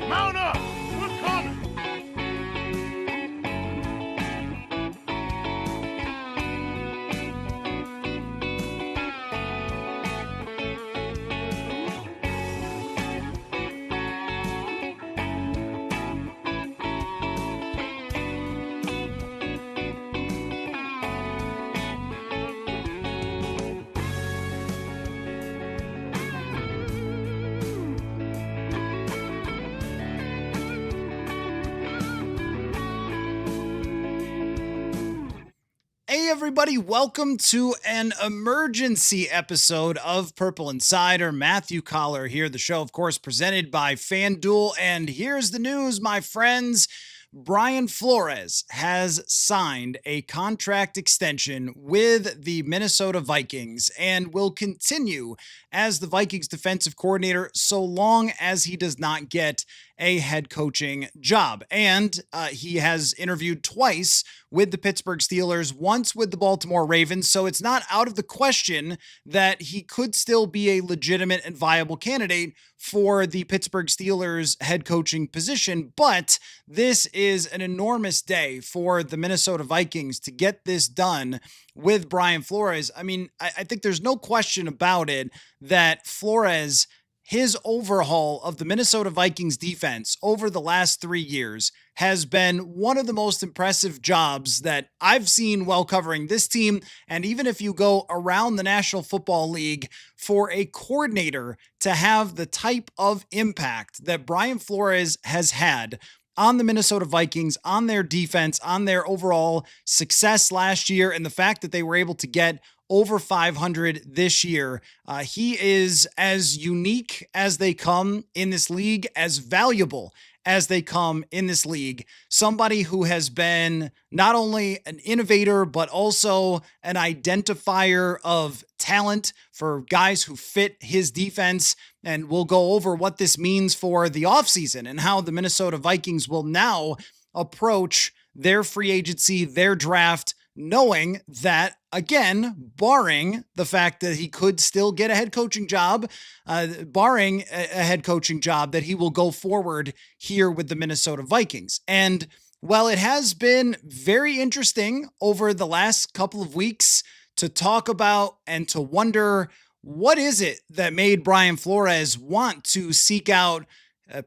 Mount up! We're coming! Hey everybody, welcome to an emergency episode of Purple Insider. Matthew Coller here, the show of course presented by FanDuel, and here's the news, my friends. Brian Flores has signed a contract extension with the Minnesota Vikings and will continue as the Vikings defensive coordinator so long as he does not get a head coaching job. And he has interviewed twice with the Pittsburgh Steelers, once with the Baltimore Ravens. So it's not out of the question that he could still be a legitimate and viable candidate for the Pittsburgh Steelers head coaching position. But this is an enormous day for the Minnesota Vikings to get this done with Brian Flores. I mean, I think there's no question about it that Flores, his overhaul of the Minnesota Vikings defense over the last 3 years has been one of the most impressive jobs that I've seen while covering this team. And even if you go around the National Football League, for a coordinator to have the type of impact that Brian Flores has had on the Minnesota Vikings, on their defense, on their overall success last year, and the fact that they were able to get over 500 this year. He is as unique as they come in this league, as valuable as they come in this league. Somebody who has been not only an innovator, but also an identifier of talent for guys who fit his defense. And we'll go over what this means for the offseason and how the Minnesota Vikings will now approach their free agency, their draft, knowing that, again, barring the fact that he could still get a head coaching job, barring a head coaching job, that he will go forward here with the Minnesota Vikings. And while it has been very interesting over the last couple of weeks to talk about and to wonder, what is it that made Brian Flores want to seek out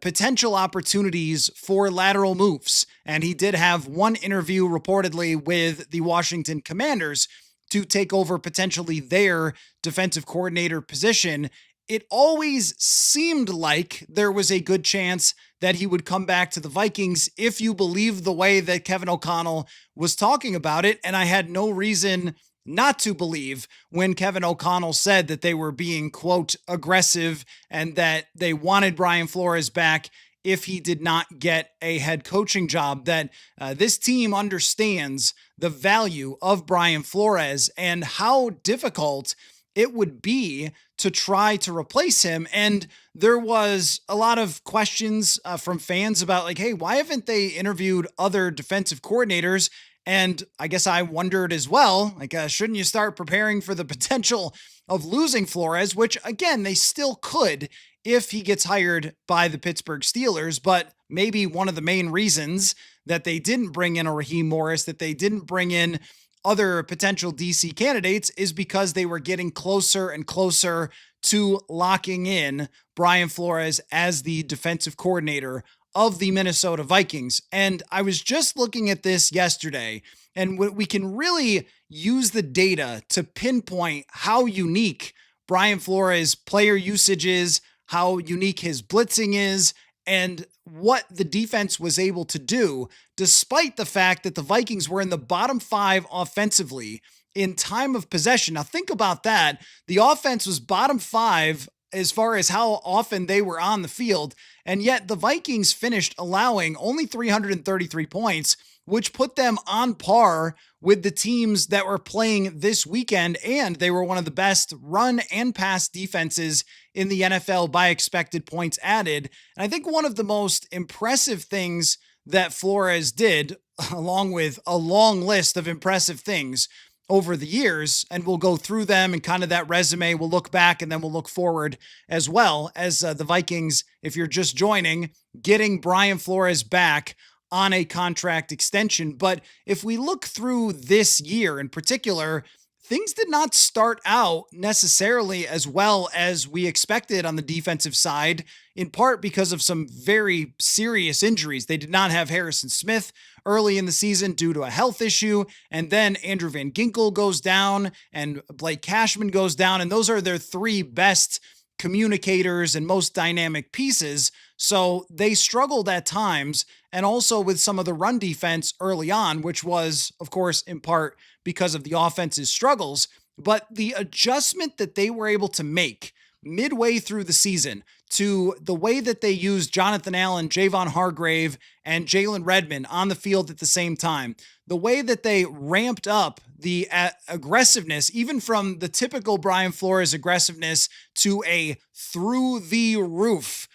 potential opportunities for lateral moves? And he did have one interview reportedly with the Washington Commanders to take over potentially their defensive coordinator position. It always seemed like there was a good chance that he would come back to the Vikings if you believe the way that Kevin O'Connell was talking about it. And I had no reason not to believe when Kevin O'Connell said that they were being, quote, aggressive and that they wanted Brian Flores back if he did not get a head coaching job, that this team understands the value of Brian Flores and how difficult it would be to try to replace him. And there was a lot of questions from fans about like, hey, why haven't they interviewed other defensive coordinators? And I guess I wondered as well, like, shouldn't you start preparing for the potential of losing Flores, which again, they still could if he gets hired by the Pittsburgh Steelers. But maybe one of the main reasons that they didn't bring in a Raheem Morris, that they didn't bring in other potential DC candidates, is because they were getting closer and closer to locking in Brian Flores as the defensive coordinator of the Minnesota Vikings. And I was just looking at this yesterday, and we can really use the data to pinpoint how unique Brian Flores' player usage is, how unique his blitzing is, and what the defense was able to do, despite the fact that the Vikings were in the bottom 5 offensively in time of possession. Now think about that. The offense was bottom 5 as far as how often they were on the field, and yet the Vikings finished allowing only 333 points, which put them on par with the teams that were playing this weekend, and they were one of the best run and pass defenses in the NFL by expected points added. And I think one of the most impressive things that Flores did, along with a long list of impressive things, over the years, and we'll go through them and kind of that resume. We'll look back and then we'll look forward as well as the Vikings, if you're just joining, getting Brian Flores back on a contract extension. But if we look through this year in particular, things did not start out necessarily as well as we expected on the defensive side, in part because of some very serious injuries. They did not have Harrison Smith early in the season due to a health issue, and then Andrew Van Ginkel goes down and Blake Cashman goes down, and those are their three best communicators and most dynamic pieces. So they struggled at times, and also with some of the run defense early on, which was, of course, in part because of the offense's struggles. But the adjustment that they were able to make midway through the season to the way that they used Jonathan Allen, Javon Hargrave, and Jalen Redmond on the field at the same time, the way that they ramped up the aggressiveness, even from the typical Brian Flores aggressiveness to a through the roof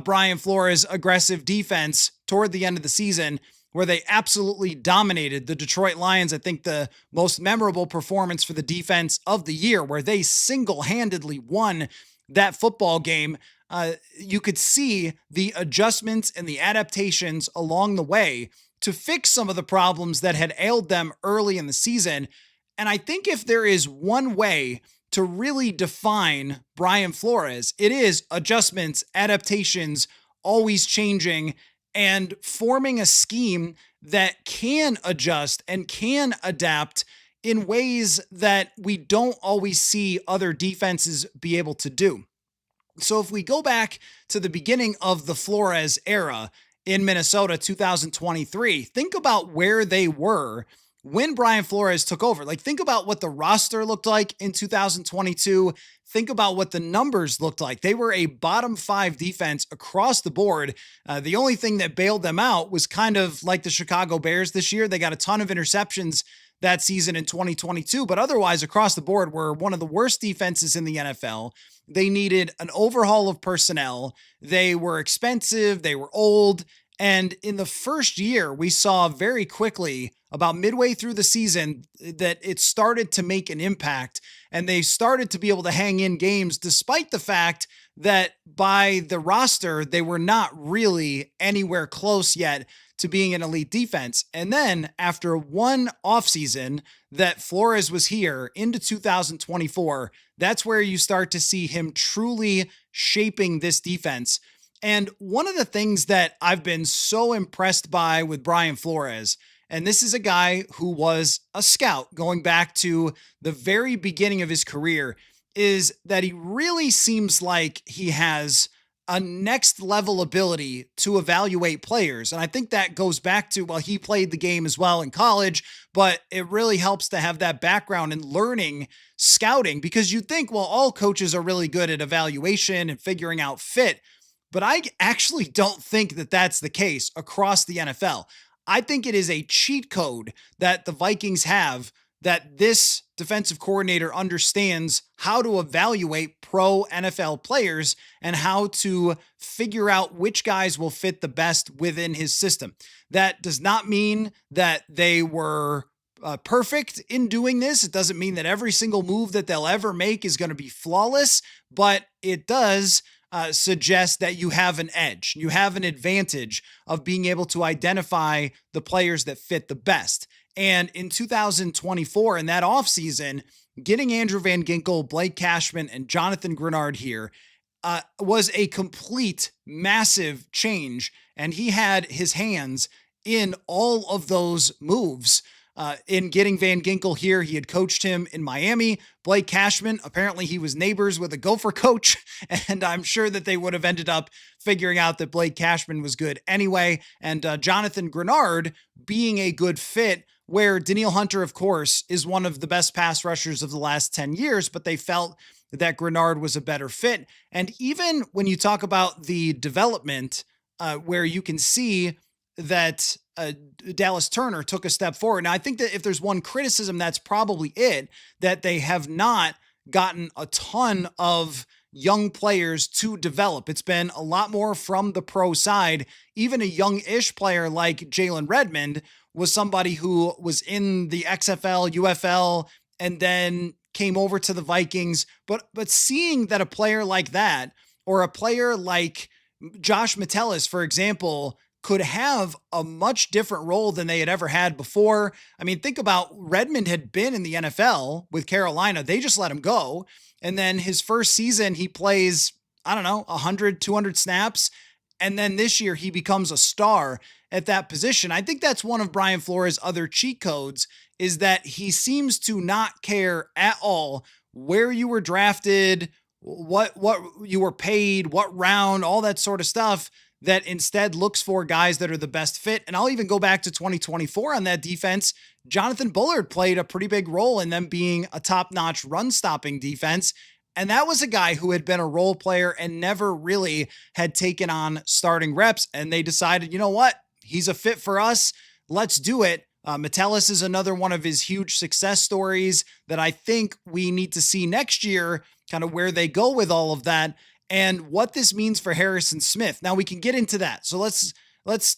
Brian Flores aggressive defense toward the end of the season, where they absolutely dominated the Detroit Lions. I think the most memorable performance for the defense of the year, where they single-handedly won that football game. You could see the adjustments and the adaptations along the way to fix some of the problems that had ailed them early in the season. And I think if there is one way to really define Brian Flores, it is adjustments, adaptations, always changing, and forming a scheme that can adjust and can adapt in ways that we don't always see other defenses be able to do. So if we go back to the beginning of the Flores era in Minnesota, 2023, think about where they were when Brian Flores took over. Like, think about what the roster looked like in 2022. Think about what the numbers looked like. They were a bottom 5 defense across the board. The only thing that bailed them out was kind of like the Chicago Bears this year. They got a ton of interceptions that season in 2022, but otherwise across the board were one of the worst defenses in the NFL. They needed an overhaul of personnel. They were expensive. They were old. And in the first year, we saw very quickly, about midway through the season, that it started to make an impact, and they started to be able to hang in games despite the fact that by the roster, they were not really anywhere close yet to being an elite defense. And then after one offseason that Flores was here into 2024, that's where you start to see him truly shaping this defense. And one of the things that I've been so impressed by with Brian Flores, and this is a guy who was a scout going back to the very beginning of his career, is that he really seems like he has a next level ability to evaluate players. And I think that goes back to, well, he played the game as well in college, but it really helps to have that background in learning scouting, because you think, well, all coaches are really good at evaluation and figuring out fit. But I actually don't think that that's the case across the NFL. I think it is a cheat code that the Vikings have, that this defensive coordinator understands how to evaluate pro NFL players and how to figure out which guys will fit the best within his system. That does not mean that they were perfect in doing this. It doesn't mean that every single move that they'll ever make is going to be flawless, but it does suggest that you have an edge. You have an advantage of being able to identify the players that fit the best. And in 2024, in that offseason, getting Andrew Van Ginkel, Blake Cashman, and Jonathan Grenard here was a complete massive change. And he had his hands in all of those moves. In getting Van Ginkel here, he had coached him in Miami. Blake Cashman, apparently he was neighbors with a Gopher coach, and I'm sure that they would have ended up figuring out that Blake Cashman was good anyway. And Jonathan Grenard being a good fit, where Danielle Hunter, of course, is one of the best pass rushers of the last 10 years, but they felt that Grenard was a better fit. And even when you talk about the development, where you can see that Dallas Turner took a step forward. Now, I think that if there's one criticism, that's probably it, that they have not gotten a ton of young players to develop. It's been a lot more from the pro side. Even a young-ish player like Jalen Redmond was somebody who was in the XFL, UFL, and then came over to the Vikings. But seeing that a player like that, or a player like Josh Metellus, for example, could have a much different role than they had ever had before. I mean, think about Redmond had been in the NFL with Carolina. They just let him go. And then his first season, he plays, I don't know, 100, 200 snaps. And then this year he becomes a star at that position. I think that's one of Brian Flores' other cheat codes, is that he seems to not care at all where you were drafted, what you were paid, what round, all that sort of stuff, that instead looks for guys that are the best fit. And I'll even go back to 2024 on that defense. Jonathan Bullard played a pretty big role in them being a top-notch run-stopping defense. And that was a guy who had been a role player and never really had taken on starting reps. And they decided, you know what? He's a fit for us. Let's do it. Metellus is another one of his huge success stories that I think we need to see next year, kind of where they go with all of that and what this means for Harrison Smith. Now we can get into that. So let's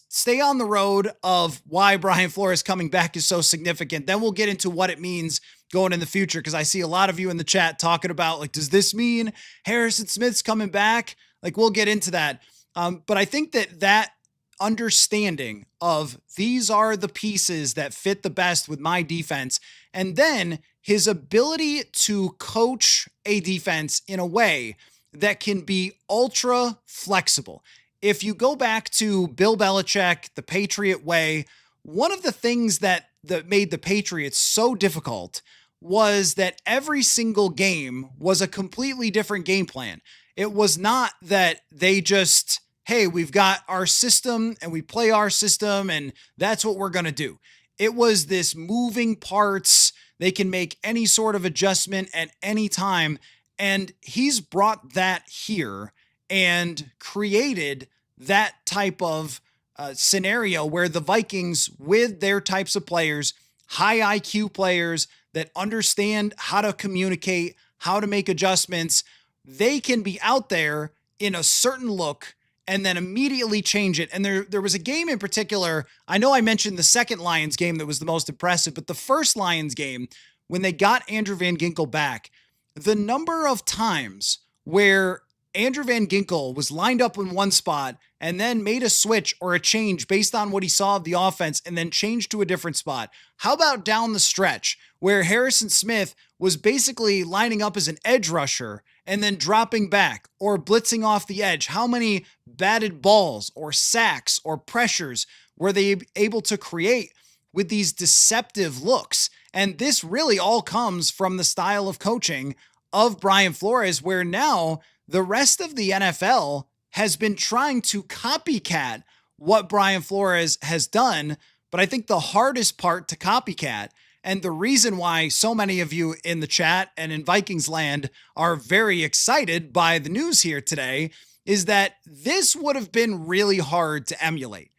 stay on the road of why Brian Flores coming back is so significant. Then we'll get into what it means going in the future, because I see a lot of you in the chat talking about, like, does this mean Harrison Smith's coming back? Like, we'll get into that. But I think that understanding of these are the pieces that fit the best with my defense, and then his ability to coach a defense in a way that can be ultra flexible. If you go back to Bill Belichick, the Patriot way, one of the things that made the Patriots so difficult was that every single game was a completely different game plan. It was not that they just, hey, we've got our system and we play our system and that's what we're going to do. It was this moving parts. They can make any sort of adjustment at any time. And he's brought that here and created that type of scenario where the Vikings, with their types of players, high IQ players that understand how to communicate, how to make adjustments, they can be out there in a certain look and then immediately change it. And there was a game in particular, I know I mentioned the second Lions game that was the most impressive, but the first Lions game, when they got Andrew Van Ginkel back, the number of times where Andrew Van Ginkel was lined up in one spot and then made a switch or a change based on what he saw of the offense and then changed to a different spot. How about down the stretch where Harrison Smith was basically lining up as an edge rusher and then dropping back or blitzing off the edge? How many batted balls or sacks or pressures were they able to create with these deceptive looks? And this really all comes from the style of coaching of Brian Flores, where now the rest of the NFL has been trying to copycat what Brian Flores has done. But I think the hardest part to copycat, and the reason why so many of you in the chat and in Vikings land are very excited by the news here today, is that this would have been really hard to emulate.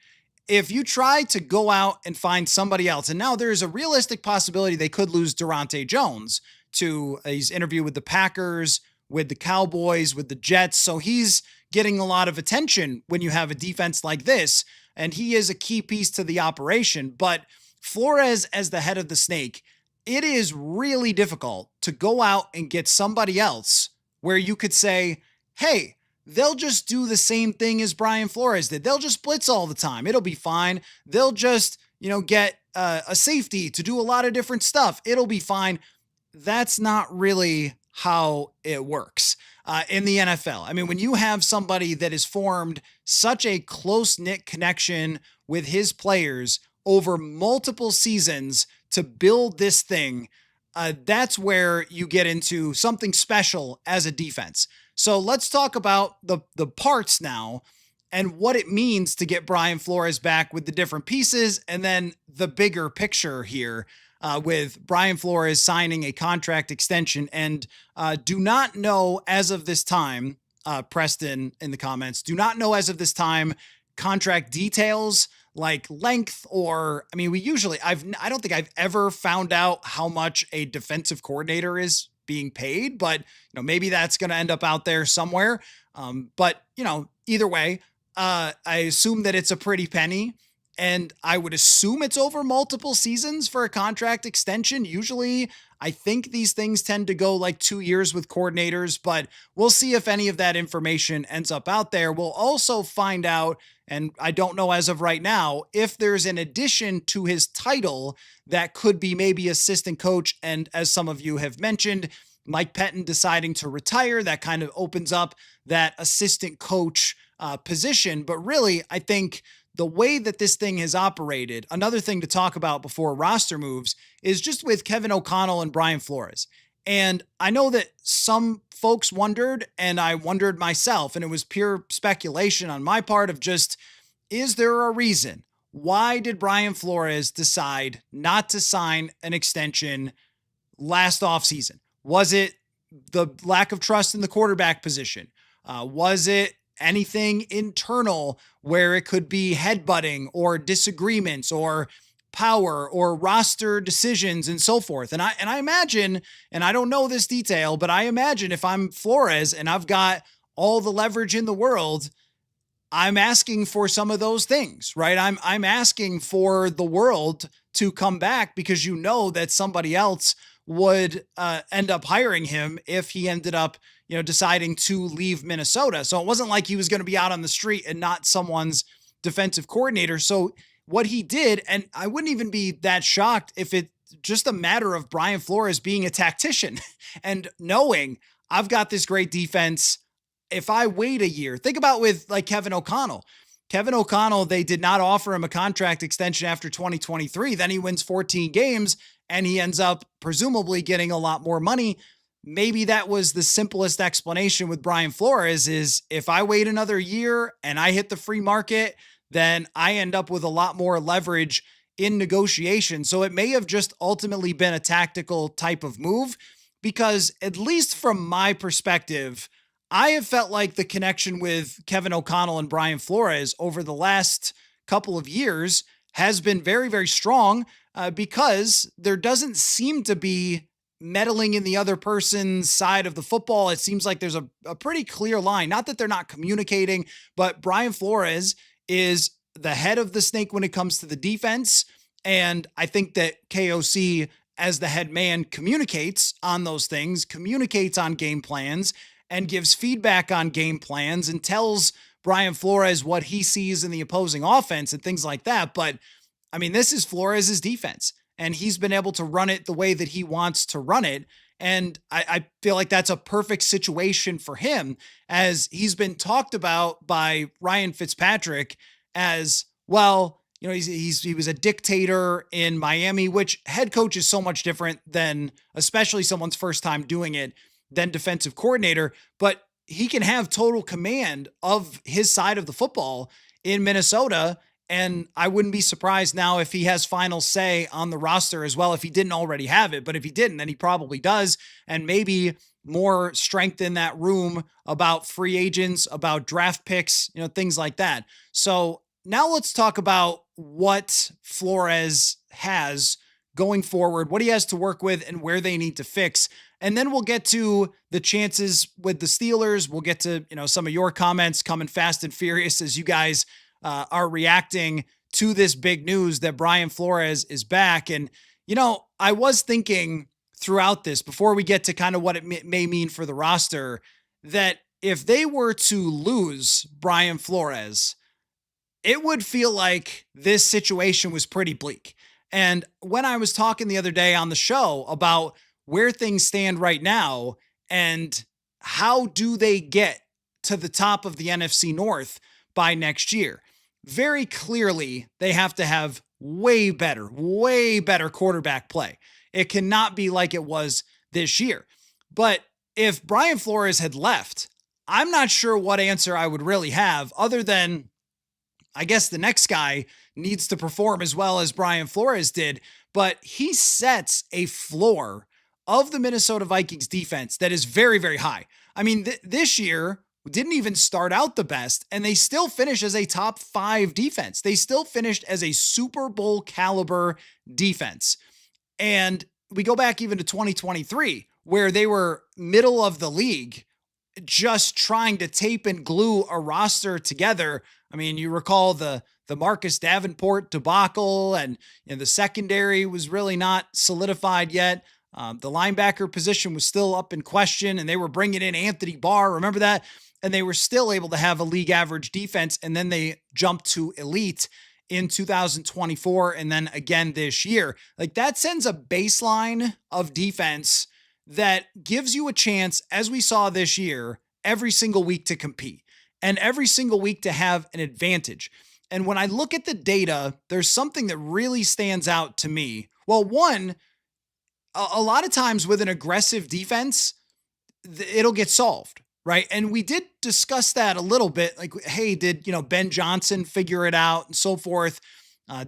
If you try to go out and find somebody else, and now there's a realistic possibility they could lose Durante Jones to his interview with the Packers, with the Cowboys, with the Jets. So he's getting a lot of attention when you have a defense like this, and he is a key piece to the operation. But Flores, as the head of the snake, it is really difficult to go out and get somebody else where you could say, hey, they'll just do the same thing as Brian Flores did. They'll just blitz all the time. It'll be fine. They'll just, get a safety to do a lot of different stuff. It'll be fine. That's not really how it works in the NFL. I mean, when you have somebody that has formed such a close-knit connection with his players over multiple seasons to build this thing, that's where you get into something special as a defense. So let's talk about the parts now and what it means to get Brian Flores back with the different pieces, and then the bigger picture here with Brian Flores signing a contract extension. And do not know as of this time, Preston in the comments, do not know as of this time contract details like length, or, I mean, I don't think I've ever found out how much a defensive coordinator is being paid, but maybe that's going to end up out there somewhere. But either way, I assume that it's a pretty penny. And I would assume it's over multiple seasons for a contract extension. Usually, I think these things tend to go like 2 years with coordinators, but we'll see if any of that information ends up out there. We'll also find out, and I don't know as of right now, if there's an addition to his title that could be maybe assistant coach. And as some of you have mentioned, Mike Pettin deciding to retire, that kind of opens up that assistant coach position. But really, I think the way that this thing has operated, another thing to talk about before roster moves is just with Kevin O'Connell and Brian Flores. And I know that some folks wondered, and I wondered myself, and it was pure speculation on my part of just, is there a reason? Why did Brian Flores decide not to sign an extension last offseason? Was it the lack of trust in the quarterback position? Was it anything internal where it could be headbutting or disagreements or power or roster decisions and so forth? And I imagine, and I don't know this detail, but I imagine if I'm Flores and I've got all the leverage in the world, I'm asking for some of those things, right? I'm asking for the world to come back because that somebody else would end up hiring him if he ended up deciding to leave Minnesota. So it wasn't like he was going to be out on the street and not someone's defensive coordinator. So what he did, and I wouldn't even be that shocked if it's just a matter of Brian Flores being a tactician and knowing I've got this great defense. If I wait a year, think about with like Kevin O'Connell. Kevin O'Connell, they did not offer him a contract extension after 2023. Then he wins 14 games and he ends up presumably getting a lot more money. Maybe that was the simplest explanation with Brian Flores is if I wait another year and I hit the free market, then I end up with a lot more leverage in negotiation. So it may have just ultimately been a tactical type of move because at least from my perspective, I have felt like the connection with Kevin O'Connell and Brian Flores over the last couple of years has been very, very strong because there doesn't seem to be meddling in the other person's side of the football. It seems like there's a pretty clear line. Not that they're not communicating, but Brian Flores is the head of the snake when it comes to the defense. And I think that KOC, as the head man, communicates on those things, communicates on game plans, and gives feedback on game plans and tells Brian Flores what he sees in the opposing offense and things like that. But I mean, this is Flores' defense, and he's been able to run it the way that he wants to run it. And I feel like that's a perfect situation for him, as he's been talked about by Ryan Fitzpatrick as, well, he was a dictator in Miami, which head coach is so much different than, especially someone's first time doing it, than defensive coordinator, but he can have total command of his side of the football in Minnesota. And I wouldn't be surprised now if he has final say on the roster as well, if he didn't already have it. But if he didn't, then he probably does. And maybe more strength in that room about free agents, about draft picks, things like that. So now let's talk about what Flores has going forward, what he has to work with and where they need to fix. And then we'll get to the chances with the Steelers. We'll get to, some of your comments coming fast and furious as you guys are reacting to this big news that Brian Flores is back. And, I was thinking throughout this, before we get to kind of what it may mean for the roster, that if they were to lose Brian Flores, it would feel like this situation was pretty bleak. And when I was talking the other day on the show about where things stand right now and how do they get to the top of the NFC North by next year, very clearly they have to have way better quarterback play. It cannot be like it was this year. But if Brian Flores had left, I'm not sure what answer I would really have other than, I guess the next guy needs to perform as well as Brian Flores did, but he sets a floor of the Minnesota Vikings defense that is very, very high. I mean, this year didn't even start out the best, and they still finished as a top 5 defense. They still finished as a Super Bowl caliber defense. And we go back even to 2023, where they were middle of the league, just trying to tape and glue a roster together. I mean, you recall the Marcus Davenport debacle, and the secondary was really not solidified yet. The linebacker position was still up in question, and they were bringing in Anthony Barr. Remember that? And they were still able to have a league average defense, and then they jumped to elite in 2024 and then again this year. Like, that sends a baseline of defense that gives you a chance, as we saw this year, every single week to compete and every single week to have an advantage. And when I look at the data, there's something that really stands out to me. Well, one, a lot of times with an aggressive defense, it'll get solved, right? And we did discuss that a little bit. Like, hey, did, Ben Johnson figure it out and so forth?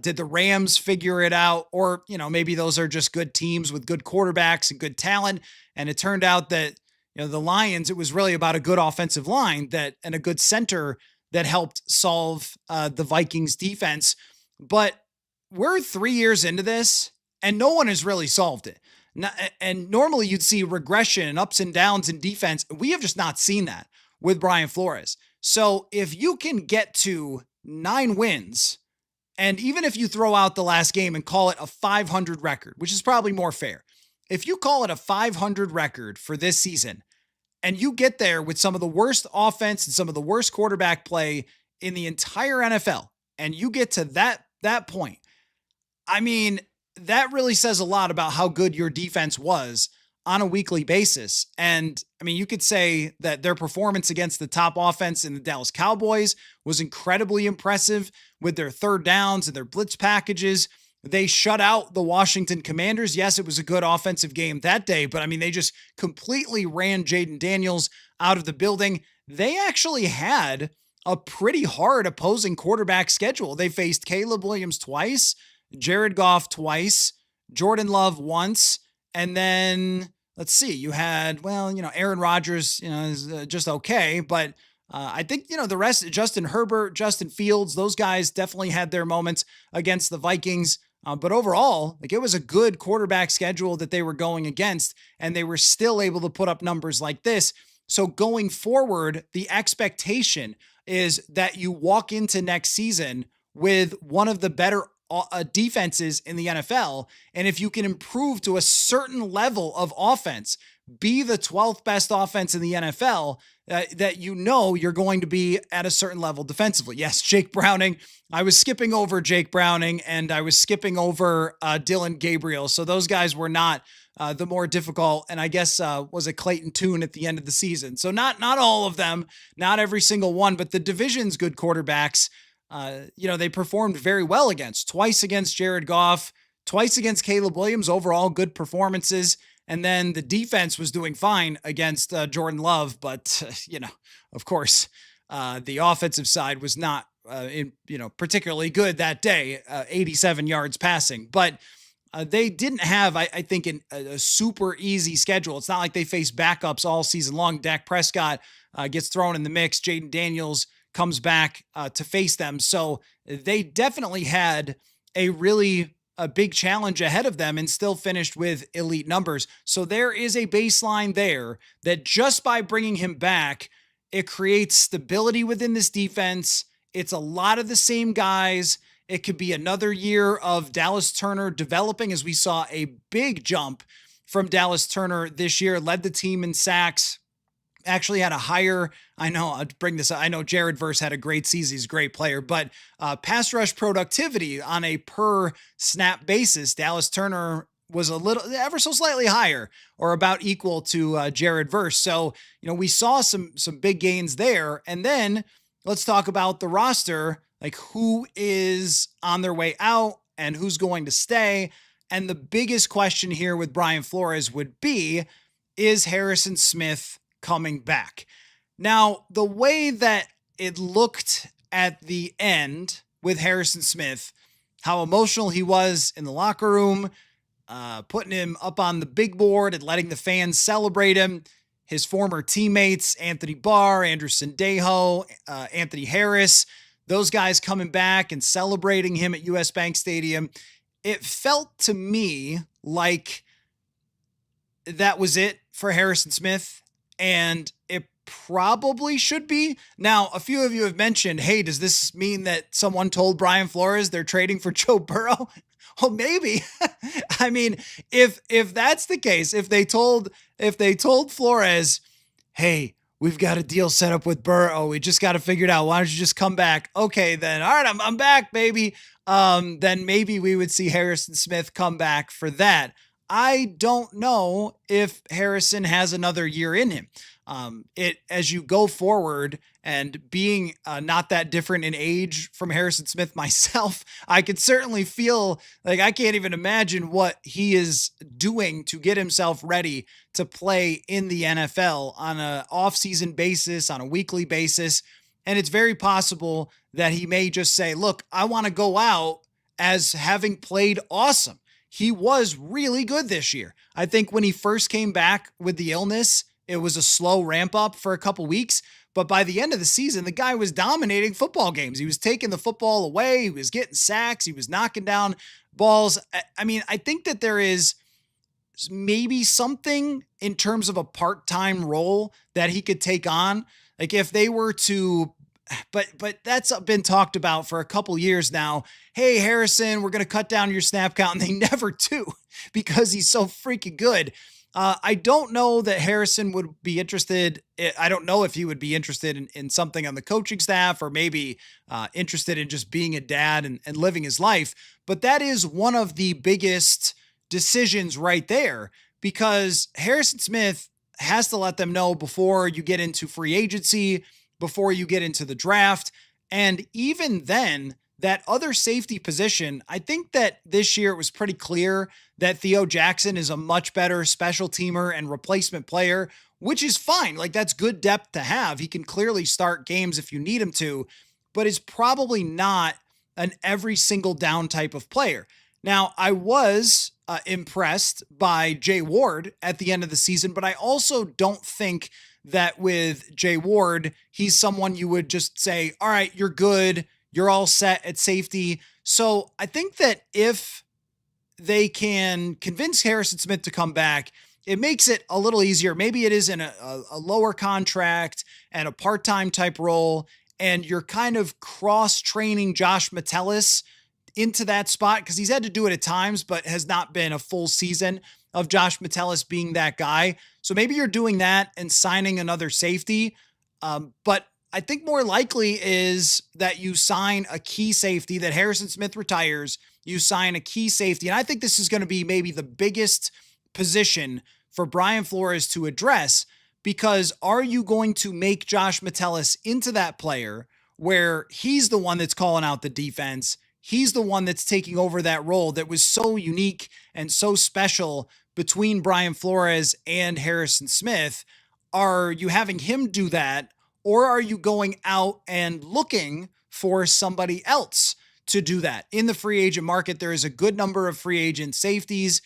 Did the Rams figure it out? Or, maybe those are just good teams with good quarterbacks and good talent. And it turned out that, the Lions, it was really about a good offensive line and a good center that helped solve the Vikings defense. But we're 3 years into this and no one has really solved it. And normally you'd see regression and ups and downs in defense. We have just not seen that with Brian Flores. So if you can get to 9 wins, and even if you throw out the last game and call it a 500 record, which is probably more fair, if you call it a 500 record for this season, and you get there with some of the worst offense and some of the worst quarterback play in the entire NFL, and you get to that point, I mean, that really says a lot about how good your defense was on a weekly basis. And I mean, you could say that their performance against the top offense in the Dallas Cowboys was incredibly impressive with their third downs and their blitz packages. They shut out the Washington Commanders. Yes, it was a good offensive game that day, but I mean, they just completely ran Jaden Daniels out of the building. They actually had a pretty hard opposing quarterback schedule. They faced Caleb Williams twice, Jared Goff twice, Jordan Love once, and then let's see, you had, Aaron Rodgers, is just okay, but I think, the rest, Justin Herbert, Justin Fields, those guys definitely had their moments against the Vikings. But overall, it was a good quarterback schedule that they were going against, and they were still able to put up numbers like this. So going forward, the expectation is that you walk into next season with one of the better defenses in the NFL. And if you can improve to a certain level of offense, be the 12th best offense in the NFL, that you're going to be at a certain level defensively. Yes, Jake Browning. I was skipping over Jake Browning and I was skipping over Dylan Gabriel. So those guys were not the more difficult, and I guess was a Clayton Tune at the end of the season. So not all of them, not every single one, but the division's good quarterbacks, they performed very well twice against Jared Goff, twice against Caleb Williams, overall good performances. And then the defense was doing fine against Jordan Love. But, of course, the offensive side was not, particularly good that day, 87 yards passing. But they didn't have, I think, a super easy schedule. It's not like they faced backups all season long. Dak Prescott gets thrown in the mix. Jaden Daniels comes back to face them. So they definitely had a big challenge ahead of them and still finished with elite numbers. So there is a baseline there that just by bringing him back, it creates stability within this defense. It's a lot of the same guys. It could be another year of Dallas Turner developing, as we saw a big jump from Dallas Turner this year, led the team in sacks, actually had a higher, I know, I'll bring this up. I know Jared Verse had a great season. He's a great player, but pass rush productivity on a per snap basis, Dallas Turner was ever so slightly higher or about equal to Jared Verse. So, we saw some big gains there. And then let's talk about the roster, like who is on their way out and who's going to stay. And the biggest question here with Brian Flores would be, is Harrison Smith coming back? Now, the way that it looked at the end with Harrison Smith, how emotional he was in the locker room, putting him up on the big board and letting the fans celebrate him, his former teammates, Anthony Barr, Andrew Sendejo, Anthony Harris, those guys coming back and celebrating him at US Bank Stadium. It felt to me like that was it for Harrison Smith, and it probably should be. Now, a few of you have mentioned, hey, does this mean that someone told Brian Flores they're trading for Joe Burrow? Well, maybe. I mean, if that's the case, if they told Flores, hey, we've got a deal set up with Burrow, we just got to figure it out. Why don't you just come back? Okay, then. All right, I'm back, baby. Then maybe we would see Harrison Smith come back for that. I don't know if Harrison has another year in him. As you go forward, and being not that different in age from Harrison Smith myself, I could certainly feel like I can't even imagine what he is doing to get himself ready to play in the NFL on an off-season basis, on a weekly basis. And it's very possible that he may just say, look, I want to go out as having played awesome. He was really good this year. I think when he first came back with the illness, it was a slow ramp up for a couple weeks, but by the end of the season, the guy was dominating football games. He was taking the football away. He was getting sacks. He was knocking down balls. I mean, I think that there is maybe something in terms of a part-time role that he could take on. Like if they were to, but that's been talked about for a couple years now. Hey, Harrison, we're going to cut down your snap count. And they never do because he's so freaking good. I don't know that Harrison would be interested. I don't know if he would be interested in something on the coaching staff, or maybe interested in just being a dad and living his life. But that is one of the biggest decisions right there, because Harrison Smith has to let them know before you get into free agency, before you get into the draft. And even then, that other safety position, I think that this year it was pretty clear that Theo Jackson is a much better special teamer and replacement player, which is fine. Like that's good depth to have. He can clearly start games if you need him to, but is probably not an every single down type of player. Now, I was impressed by Jay Ward at the end of the season, but I also don't think that with Jay Ward, he's someone you would just say, all right, you're good. You're all set at safety. So I think that if they can convince Harrison Smith to come back, it makes it a little easier. Maybe it is in a lower contract and a part-time type role, and you're kind of cross-training Josh Metellus into that spot, because he's had to do it at times, but has not been a full season of Josh Metellus being that guy. So maybe you're doing that and signing another safety. But I think more likely is that you sign a key safety, that Harrison Smith retires, you sign a key safety. And I think this is going to be maybe the biggest position for Brian Flores to address, because are you going to make Josh Metellus into that player where he's the one that's calling out the defense? He's the one that's taking over that role that was so unique and so special between Brian Flores and Harrison Smith. Are you having him do that? Or are you going out and looking for somebody else to do that? In the free agent market, there is a good number of free agent safeties.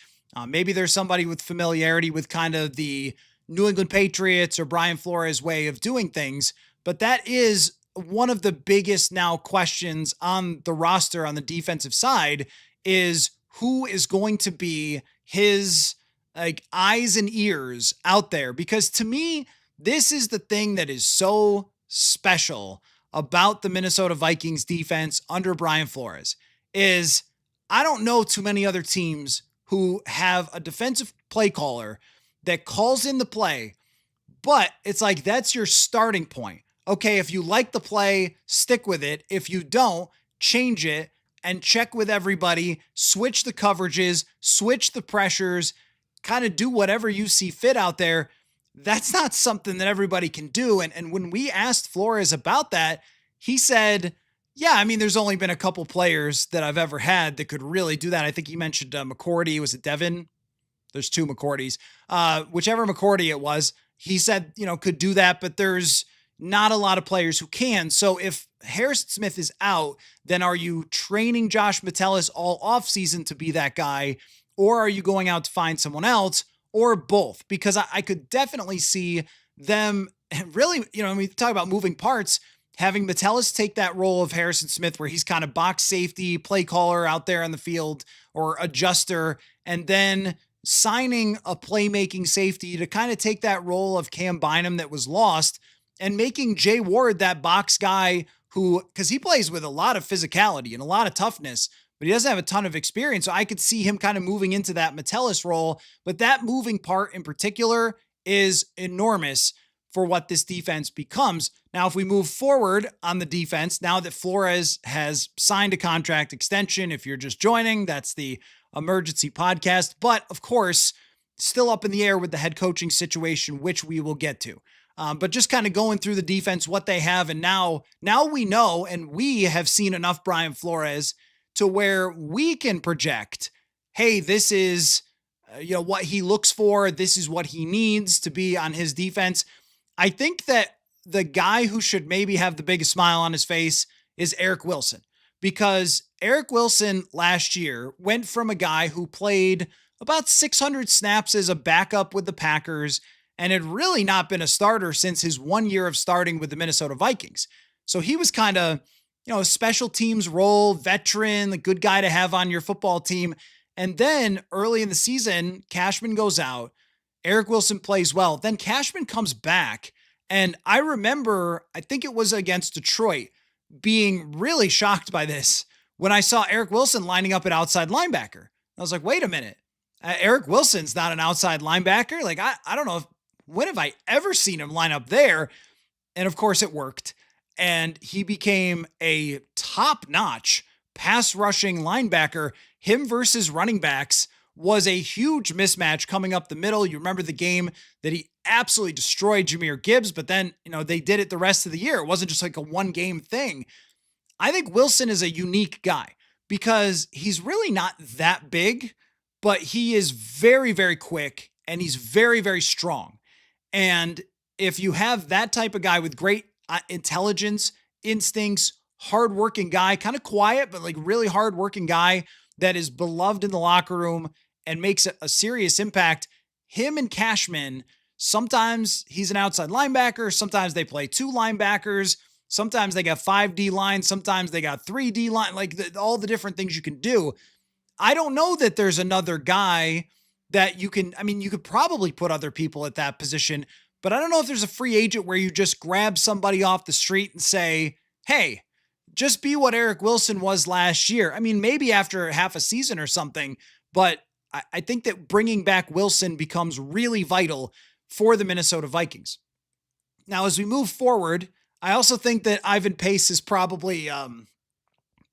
Maybe there's somebody with familiarity with kind of the New England Patriots or Brian Flores way of doing things. But that is one of the biggest now questions on the roster on the defensive side, is who is going to be his like eyes and ears out there? Because to me, this is the thing that is so special about the Minnesota Vikings defense under Brian Flores, is I don't know too many other teams who have a defensive play caller that calls in the play, but it's like, that's your starting point. Okay, if you like the play, stick with it. If you don't, change it and check with everybody, switch the coverages, switch the pressures, kind of do whatever you see fit out there. That's not something that everybody can do. And when we asked Flores about that, he said, yeah, I mean, there's only been a couple players that I've ever had that could really do that. I think he mentioned McCourty. Was it Devin? There's two McCourtys. Whichever McCourty it was, he said, could do that, but there's not a lot of players who can. So if Harrison Smith is out, then are you training Josh Metellus all offseason to be that guy? Or are you going out to find someone else? Or both? Because I could definitely see them really, when we talk about moving parts, having Metellus take that role of Harrison Smith, where he's kind of box safety, play caller out there on the field, or adjuster, and then signing a playmaking safety to kind of take that role of Cam Bynum that was lost and making Jay Ward that box guy who, because he plays with a lot of physicality and a lot of toughness, but he doesn't have a ton of experience. So I could see him kind of moving into that Metellus role. But that moving part in particular is enormous for what this defense becomes. Now, if we move forward on the defense, now that Flores has signed a contract extension, if you're just joining, that's the emergency podcast. But of course, still up in the air with the head coaching situation, which we will get to. But just kind of going through the defense, what they have. And now we know, and we have seen enough Brian Flores to where we can project, hey, this is, what he looks for. This is what he needs to be on his defense. I think that the guy who should maybe have the biggest smile on his face is Eric Wilson, because Eric Wilson last year went from a guy who played about 600 snaps as a backup with the Packers and had really not been a starter since his 1 year of starting with the Minnesota Vikings. So he was kind of, a special teams role, veteran, the good guy to have on your football team. And then early in the season, Cashman goes out. Eric Wilson plays well. Then Cashman comes back. And I remember, I think it was against Detroit, being really shocked by this when I saw Eric Wilson lining up at outside linebacker. I was like, wait a minute. Eric Wilson's not an outside linebacker. Like, I don't know when have I ever seen him line up there? And of course it worked. And he became a top-notch pass rushing linebacker. Him versus running backs was a huge mismatch coming up the middle. You remember the game that he absolutely destroyed Jahmyr Gibbs, but then, they did it the rest of the year. It wasn't just like a one-game thing. I think Wilson is a unique guy because he's really not that big, but he is very, very quick and he's very, very strong. And if you have that type of guy with great intelligence, instincts, hardworking guy, kind of quiet, but like really hardworking guy that is beloved in the locker room and makes a serious impact, him and Cashman, sometimes he's an outside linebacker. Sometimes they play two linebackers. Sometimes they got 5D line. Sometimes they got 3D line, all the different things you can do. I don't know that there's another guy that you could probably put other people at that position, but I don't know if there's a free agent where you just grab somebody off the street and say, hey, just be what Eric Wilson was last year. Maybe after half a season or something, but I think that bringing back Wilson becomes really vital for the Minnesota Vikings. Now, as we move forward, I also think that Ivan Pace is probably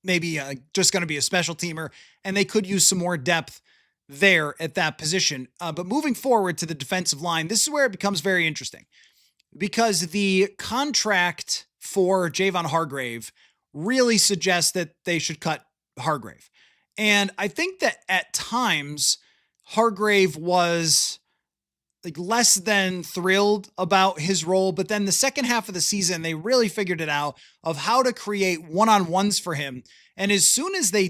maybe just going to be a special teamer, and they could use some more depth there at that position. But moving forward to the defensive line, this is where it becomes very interesting because the contract for Javon Hargrave really suggests that they should cut Hargrave. And I think that at times Hargrave was like less than thrilled about his role, but then the second half of the season, they really figured it out of how to create one-on-ones for him. And as soon as they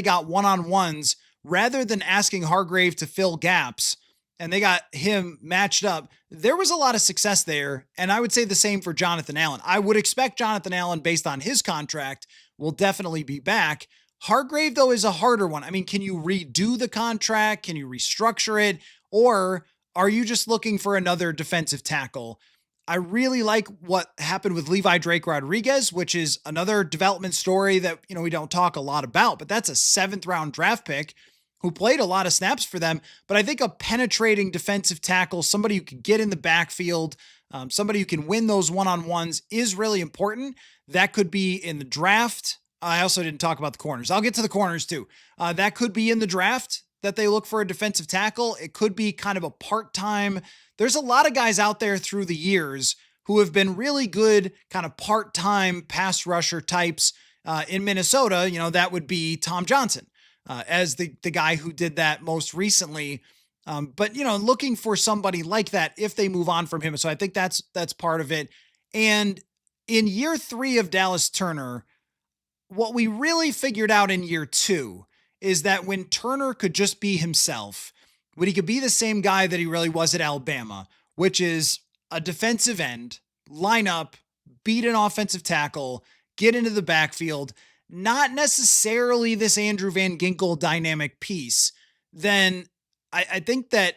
got one-on-ones, rather than asking Hargrave to fill gaps, and they got him matched up, there was a lot of success there. And I would say the same for Jonathan Allen. I would expect Jonathan Allen, based on his contract, will definitely be back. Hargrave, though, is a harder one. Can you redo the contract? Can you restructure it? Or are you just looking for another defensive tackle? I really like what happened with Levi Drake Rodriguez, which is another development story that, we don't talk a lot about, but that's a 7th round draft pick who played a lot of snaps for them. But I think a penetrating defensive tackle, somebody who can get in the backfield, somebody who can win those one-on-ones is really important. That could be in the draft. I also didn't talk about the corners. I'll get to the corners too. That could be in the draft that they look for a defensive tackle. It could be kind of a part-time. There's a lot of guys out there through the years who have been really good kind of part-time pass rusher types in Minnesota. That would be Tom Johnson as the guy who did that most recently. But looking for somebody like that if they move on from him. So I think that's part of it. And in year 3 of Dallas Turner, what we really figured out in year 2 is that when Turner could just be himself, when he could be the same guy that he really was at Alabama, which is a defensive end, line up, beat an offensive tackle, get into the backfield, not necessarily this Andrew Van Ginkel dynamic piece, then I think that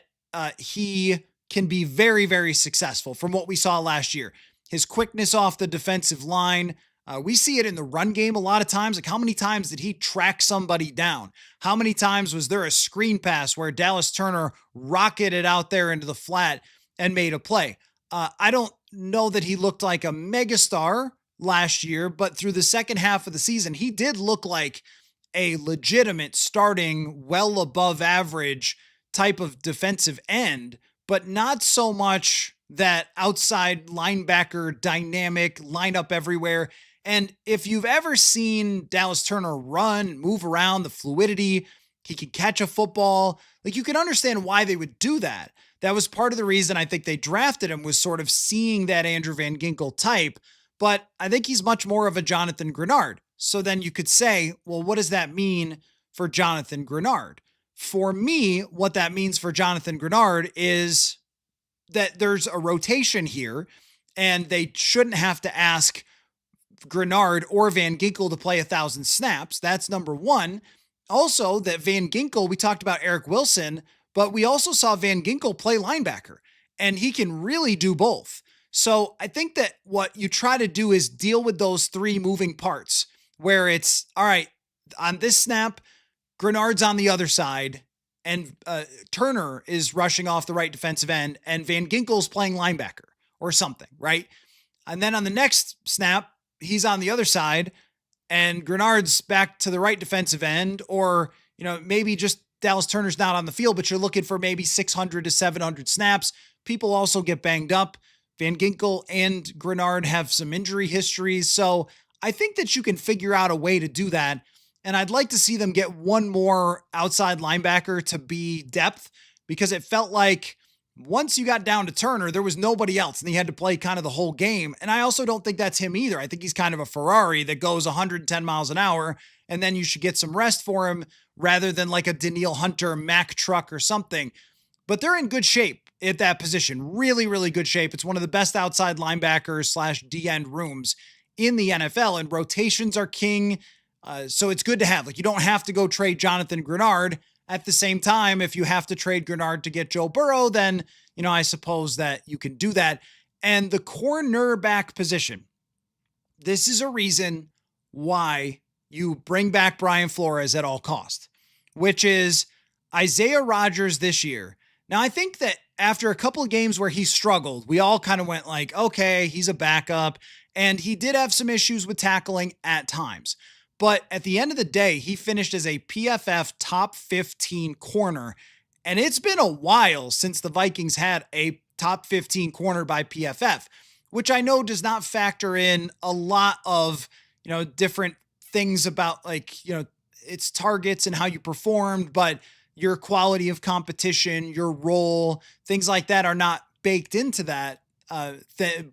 he can be very, very successful from what we saw last year. His quickness off the defensive line. We see it in the run game a lot of times. Like, how many times did he track somebody down? How many times was there a screen pass where Dallas Turner rocketed out there into the flat and made a play? I don't know that he looked like a megastar last year, but through the second half of the season, he did look like a legitimate starting, well above average type of defensive end, but not so much that outside linebacker dynamic lineup everywhere. And if you've ever seen Dallas Turner run, move around, the fluidity, he can catch a football, like, you can understand why they would do that. That was part of the reason I think they drafted him, was sort of seeing that Andrew Van Ginkel type. But I think he's much more of a Jonathan Grenard. So then you could say, well, what does that mean for Jonathan Grenard? For me, what that means for Jonathan Grenard is that there's a rotation here, and they shouldn't have to ask Grenard or Van Ginkel to play 1,000 snaps. That's number one. Also, that Van Ginkel, we talked about Eric Wilson, but we also saw Van Ginkel play linebacker, and he can really do both. So I think that what you try to do is deal with those three moving parts, where it's, all right, on this snap, Grenard's on the other side, and Turner is rushing off the right defensive end, and Van Ginkel's playing linebacker or something, right? And then on the next snap, he's on the other side, and Grenard's back to the right defensive end, or, maybe just Dallas Turner's not on the field, but you're looking for maybe 600 to 700 snaps. People also get banged up. Van Ginkel and Grenard have some injury histories. So I think that you can figure out a way to do that. And I'd like to see them get one more outside linebacker to be depth, because it felt like once you got down to Turner, there was nobody else, and he had to play kind of the whole game. And I also don't think that's him either. I think he's kind of a Ferrari that goes 110 miles an hour, and then you should get some rest for him rather than like a Danielle Hunter Mack truck or something. But they're in good shape at that position. Really, really good shape. It's one of the best outside linebackers / D end rooms in the NFL, and rotations are king. So it's good to have. Like, you don't have to go trade Jonathan Grenard. At the same time, if you have to trade Grenard to get Joe Burrow, then, I suppose that you can do that. And the cornerback position, this is a reason why you bring back Brian Flores at all cost, which is Isaiah Rodgers this year. Now, I think that after a couple of games where he struggled, we all kind of went like, okay, he's a backup. And he did have some issues with tackling at times. But at the end of the day, he finished as a PFF top 15 corner. And it's been a while since the Vikings had a top 15 corner by PFF, which I know does not factor in a lot of, different things about, like, its targets and how you performed, but your quality of competition, your role, things like that are not baked into that.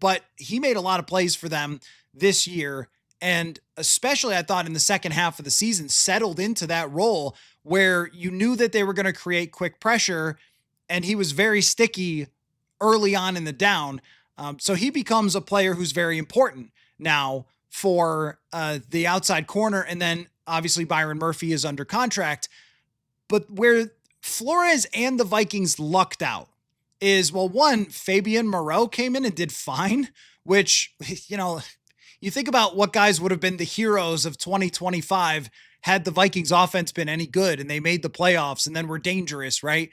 But he made a lot of plays for them this year. And especially, I thought, in the second half of the season, settled into that role where you knew that they were going to create quick pressure, and he was very sticky early on in the down. So he becomes a player who's very important now for the outside corner. And then obviously Byron Murphy is under contract. But where Flores and the Vikings lucked out is, well, one, Fabian Moreau came in and did fine, which, you think about what guys would have been the heroes of 2025 had the Vikings offense been any good and they made the playoffs and then were dangerous, right?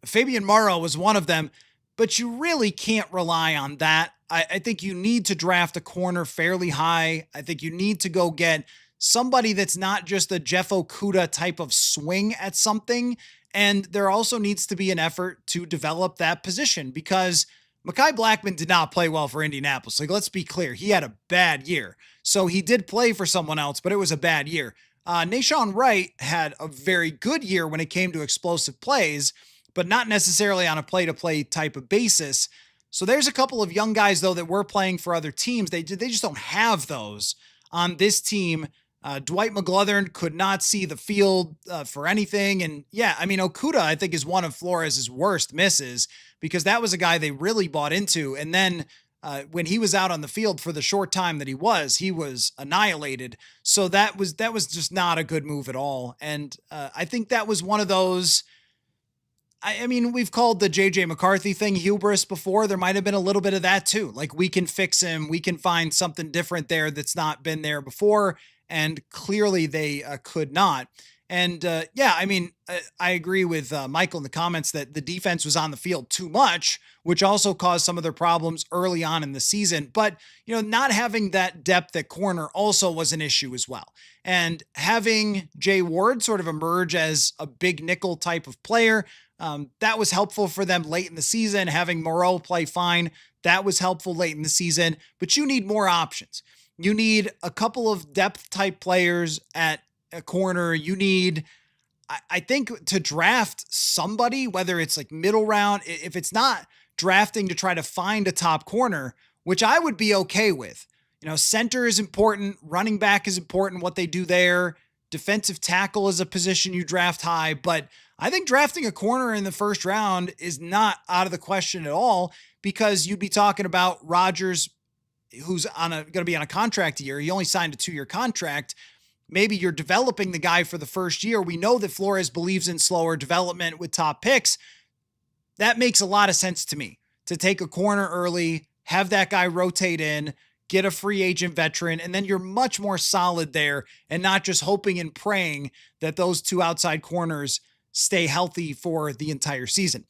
Fabian Moreau was one of them, but you really can't rely on that. I think you need to draft a corner fairly high. I think you need to go get somebody that's not just a Jeff Okudah type of swing at something. And there also needs to be an effort to develop that position, because Mekhi Blackmon did not play well for Indianapolis. Like, let's be clear. He had a bad year. So he did play for someone else, but it was a bad year. Nahshon Wright had a very good year when it came to explosive plays, but not necessarily on a play-to-play type of basis. So there's a couple of young guys, though, that were playing for other teams. They just don't have those on this team. Dwight McGlothern could not see the field for anything. And yeah, I mean, Okudah, I think, is one of Flores' worst misses, because that was a guy they really bought into. And then when he was out on the field for the short time that he was annihilated. So that was just not a good move at all. And I think that was one of those, I mean, we've called the JJ McCarthy thing hubris before. There might have been a little bit of that too. Like, we can fix him. We can find something different there that's not been there before. And clearly they could not. And yeah, I mean, I agree with Michael in the comments that the defense was on the field too much, which also caused some of their problems early on in the season. But, not having that depth at corner also was an issue as well. And having Jay Ward sort of emerge as a big nickel type of player, that was helpful for them late in the season. Having Moreau play fine, that was helpful late in the season. But you need more options. You need a couple of depth type players at a corner. You need, I think, to draft somebody, whether it's like middle round, if it's not drafting to try to find a top corner, which I would be okay with. Center is important. Running back is important, what they do there. Defensive tackle is a position you draft high, but I think drafting a corner in the first round is not out of the question at all, because you'd be talking about Rodgers, who's going to be on a contract year. He only signed a 2-year contract. Maybe you're developing the guy for the first year. We know that Flores believes in slower development with top picks. That makes a lot of sense to me, to take a corner early, have that guy rotate in, get a free agent veteran, and then you're much more solid there and not just hoping and praying that those two outside corners stay healthy for the entire season.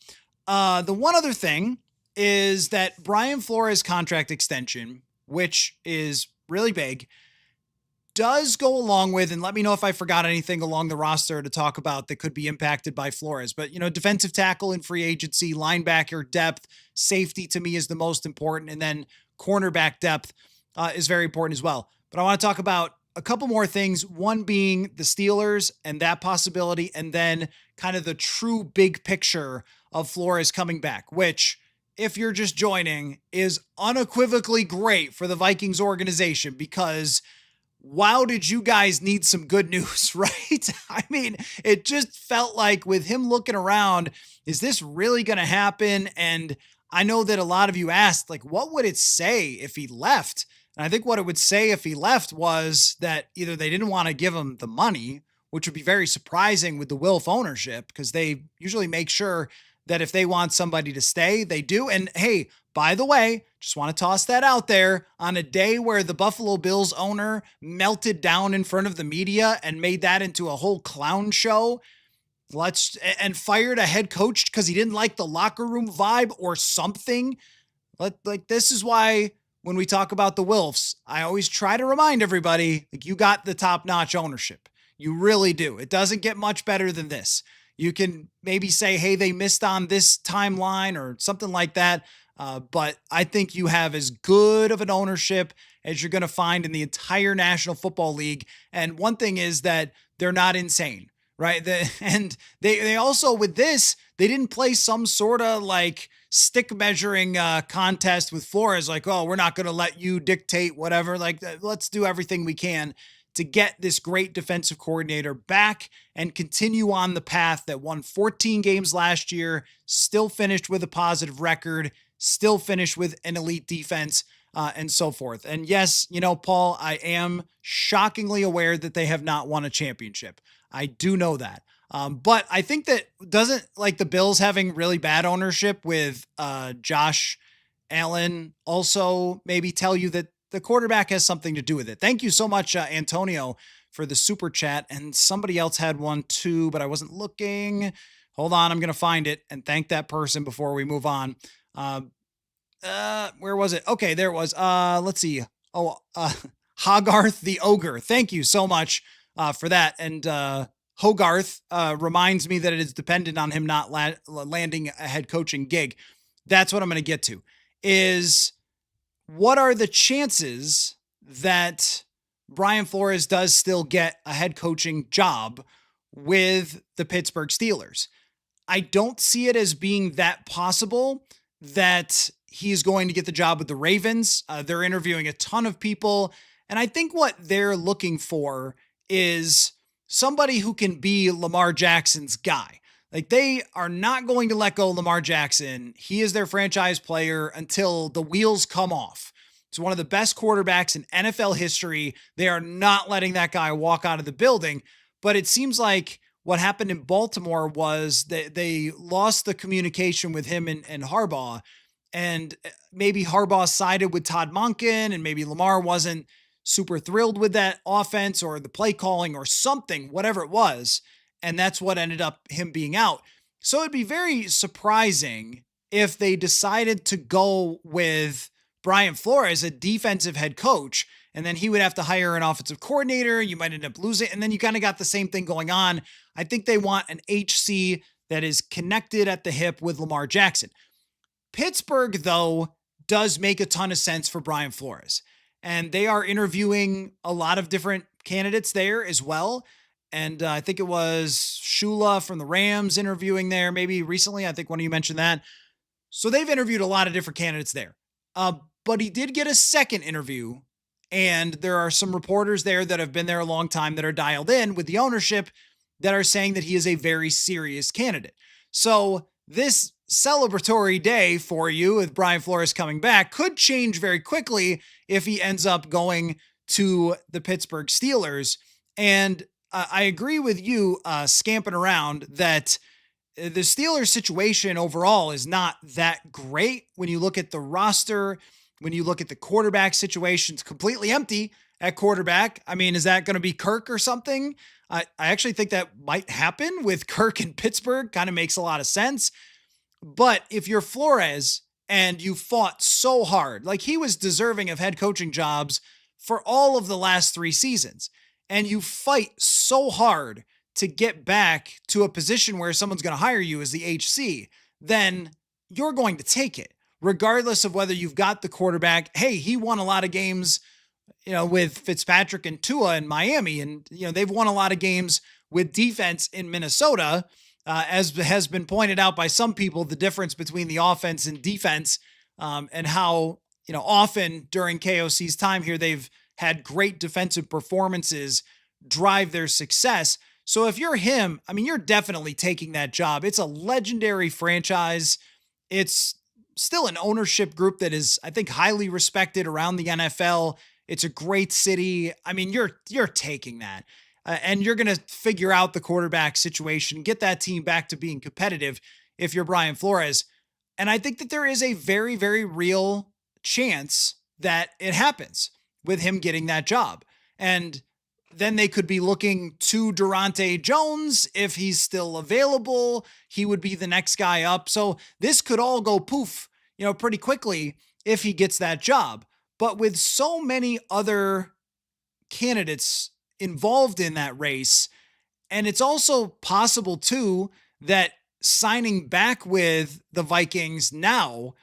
The one other thing is that Brian Flores' contract extension, which is really big, does go along with, and let me know if I forgot anything along the roster to talk about that could be impacted by Flores, but defensive tackle in free agency, linebacker depth, safety to me is the most important, and then cornerback depth is very important as well. But I want to talk about a couple more things, one being the Steelers and that possibility, and then kind of the true big picture of Flores coming back, which, if you're just joining, is unequivocally great for the Vikings organization, because wow, did you guys need some good news, right? I mean, it just felt like with him looking around, is this really going to happen? And I know that a lot of you asked, like, what would it say if he left? And I think what it would say if he left was that either they didn't want to give him the money, which would be very surprising with the Wilf ownership, because they usually make sure that if they want somebody to stay, they do. And hey, by the way, just want to toss that out there, on a day where the Buffalo Bills owner melted down in front of the media and made that into a whole clown show, and fired a head coach because he didn't like the locker room vibe or something. Like, this is why when we talk about the Wilfs, I always try to remind everybody, like, you got the top-notch ownership. You really do. It doesn't get much better than this. You can maybe say, hey, they missed on this timeline or something like that. But I think you have as good of an ownership as you're going to find in the entire National Football League. And one thing is that they're not insane, right? And they also, with this, they didn't play some sort of like stick measuring contest with Flores, like, oh, we're not going to let you dictate whatever. Like, let's do everything we can to get this great defensive coordinator back and continue on the path that won 14 games last year, still finished with a positive record, still finished with an elite defense, and so forth. And yes, Paul, I am shockingly aware that they have not won a championship. I do know that. But I think that doesn't, like, the Bills having really bad ownership with Josh Allen also maybe tell you that the quarterback has something to do with it. Thank you so much, Antonio, for the super chat. And somebody else had one too, but I wasn't looking. Hold on, I'm going to find it and thank that person before we move on. Where was it? Okay, there it was. Let's see. Oh, Hogarth the Ogre. Thank you so much for that. And Hogarth reminds me that it is dependent on him not landing a head coaching gig. That's what I'm going to get to. Is what are the chances that Brian Flores does still get a head coaching job with the Pittsburgh Steelers? I don't see it as being that possible that he's going to get the job with the Ravens. They're interviewing a ton of people. And I think what they're looking for is somebody who can be Lamar Jackson's guy. Like, they are not going to let go of Lamar Jackson. He is their franchise player until the wheels come off. He's one of the best quarterbacks in NFL history. They are not letting that guy walk out of the building. But it seems like what happened in Baltimore was that they lost the communication with him and Harbaugh. And maybe Harbaugh sided with Todd Monken, and maybe Lamar wasn't super thrilled with that offense or the play calling or something, whatever it was. And that's what ended up him being out. So it'd be very surprising if they decided to go with Brian Flores, a defensive head coach, and then he would have to hire an offensive coordinator. You might end up losing. And then you kind of got the same thing going on. I think they want an HC that is connected at the hip with Lamar Jackson. Pittsburgh, though, does make a ton of sense for Brian Flores. And they are interviewing a lot of different candidates there as well. And I think it was Shula from the Rams interviewing there maybe recently. I think one of you mentioned that. So they've interviewed a lot of different candidates there. But he did get a second interview. And there are some reporters there that have been there a long time that are dialed in with the ownership that are saying that he is a very serious candidate. So this celebratory day for you with Brian Flores coming back could change very quickly if he ends up going to the Pittsburgh Steelers. And I agree with you, scamping around, that the Steelers situation overall is not that great when you look at the roster, when you look at the quarterback situation. It's completely empty at quarterback. I mean, is that going to be Kirk or something? I actually think that might happen with Kirk in Pittsburgh. Kind of makes a lot of sense. But if you're Flores and you fought so hard, like he was deserving of head coaching jobs for all of the last 3 seasons, and you fight so hard to get back to a position where someone's going to hire you as the HC, then you're going to take it, regardless of whether you've got the quarterback. Hey, he won a lot of games, with Fitzpatrick and Tua in Miami, and, they've won a lot of games with defense in Minnesota. As has been pointed out by some people, the difference between the offense and defense, and how, often during KOC's time here, they've had great defensive performances drive their success. So if you're him, I mean, you're definitely taking that job. It's a legendary franchise. It's still an ownership group that is, I think, highly respected around the NFL. It's a great city. I mean, you're taking that. And you're going to figure out the quarterback situation, get that team back to being competitive if you're Brian Flores. And I think that there is a very, very real chance that it happens with him getting that job. And then they could be looking to Durante Jones. If he's still available, he would be the next guy up. So this could all go poof, pretty quickly if he gets that job. But with so many other candidates involved in that race, and it's also possible too that signing back with the Vikings now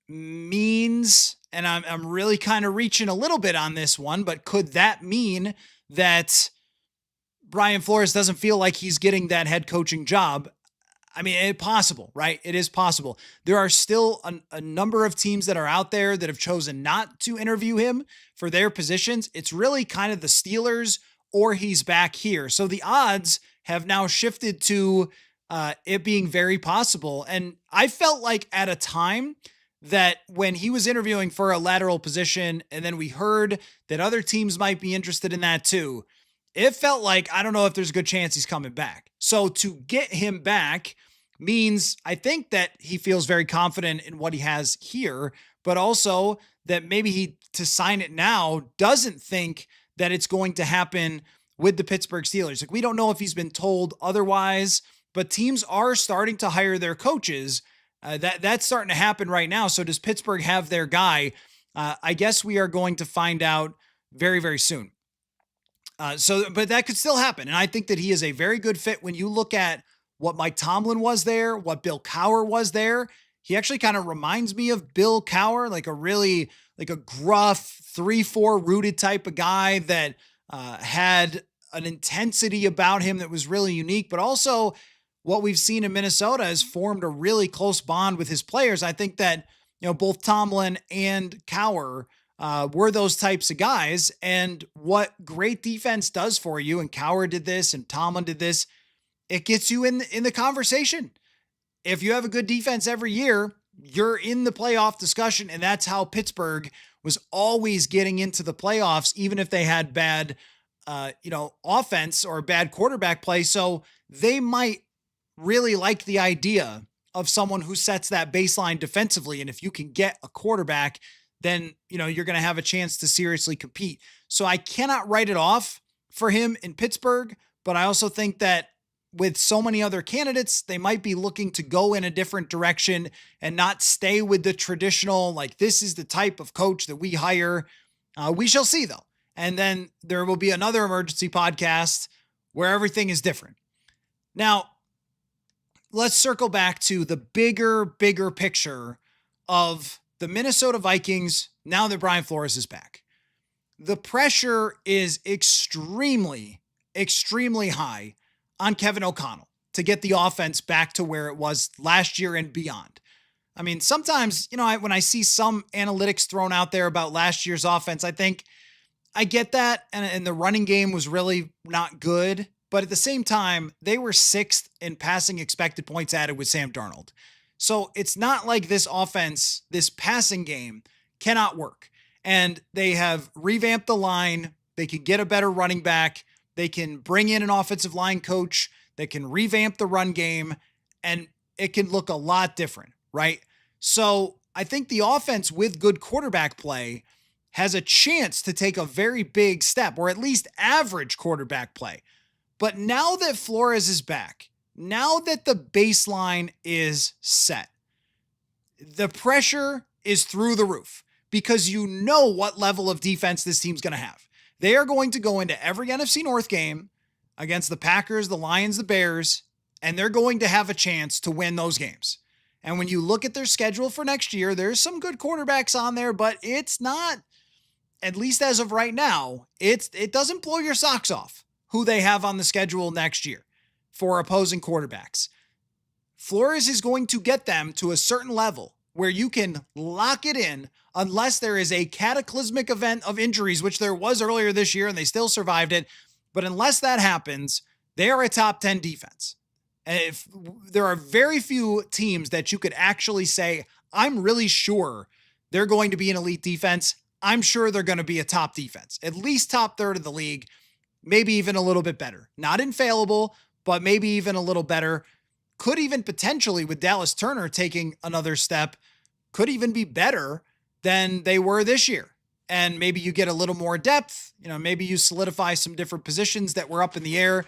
means, and I'm really kind of reaching a little bit on this one, but could that mean that Brian Flores doesn't feel like he's getting that head coaching job? I mean, it's possible, right? It is possible. There are still a number of teams that are out there that have chosen not to interview him for their positions. It's really kind of the Steelers, or he's back here. So the odds have now shifted to it being very possible. And I felt like at a time that when he was interviewing for a lateral position, and then we heard that other teams might be interested in that too, it felt like, I don't know if there's a good chance he's coming back. So to get him back means, I think, that he feels very confident in what he has here, but also that maybe he, to sign it now, doesn't think that it's going to happen with the Pittsburgh Steelers. Like, we don't know if he's been told otherwise, but teams are starting to hire their coaches. That's starting to happen right now. So does Pittsburgh have their guy? I guess we are going to find out very, very soon. But that could still happen. And I think that he is a very good fit. When you look at what Mike Tomlin was there, what Bill Cowher was there, he actually kind of reminds me of Bill Cowher, like a gruff 3-4 rooted type of guy that had an intensity about him that was really unique, but also what we've seen in Minnesota has formed a really close bond with his players. I think that, both Tomlin and Cowher were those types of guys. And what great defense does for you, and Cowher did this and Tomlin did this, it gets you in the conversation. If you have a good defense every year, you're in the playoff discussion. And that's how Pittsburgh was always getting into the playoffs, even if they had bad offense or bad quarterback play. So they might really like the idea of someone who sets that baseline defensively. And if you can get a quarterback, then, you're going to have a chance to seriously compete. So I cannot write it off for him in Pittsburgh, but I also think that with so many other candidates, they might be looking to go in a different direction and not stay with the traditional, like, this is the type of coach that we hire. We shall see, though. And then there will be another emergency podcast where everything is different. Now, let's circle back to the bigger picture of the Minnesota Vikings now that Brian Flores is back. The pressure is extremely, extremely high on Kevin O'Connell to get the offense back to where it was last year and beyond. I mean, sometimes, when I see some analytics thrown out there about last year's offense, I think I get that. And the running game was really not good. But at the same time, they were 6th in passing expected points added with Sam Darnold. So it's not like this offense, this passing game cannot work. And they have revamped the line. They can get a better running back. They can bring in an offensive line coach that can revamp the run game, and it can look a lot different, right? So I think the offense with good quarterback play has a chance to take a very big step, or at least average quarterback play. But now that Flores is back, now that the baseline is set, the pressure is through the roof because you know what level of defense this team's going to have. They are going to go into every NFC North game against the Packers, the Lions, the Bears, and they're going to have a chance to win those games. And when you look at their schedule for next year, there's some good quarterbacks on there, but it's not, at least as of right now, it doesn't blow your socks off who they have on the schedule next year for opposing quarterbacks. Flores is going to get them to a certain level where you can lock it in unless there is a cataclysmic event of injuries, which there was earlier this year and they still survived it. But unless that happens, they are a top 10 defense. And if there are very few teams that you could actually say, I'm really sure they're going to be an elite defense. I'm sure they're going to be a top defense, at least top third of the league, maybe even a little bit better. Not infallible, but maybe even a little better. Could even potentially, with Dallas Turner taking another step, could even be better than they were this year. And maybe you get a little more depth. Maybe you solidify some different positions that were up in the air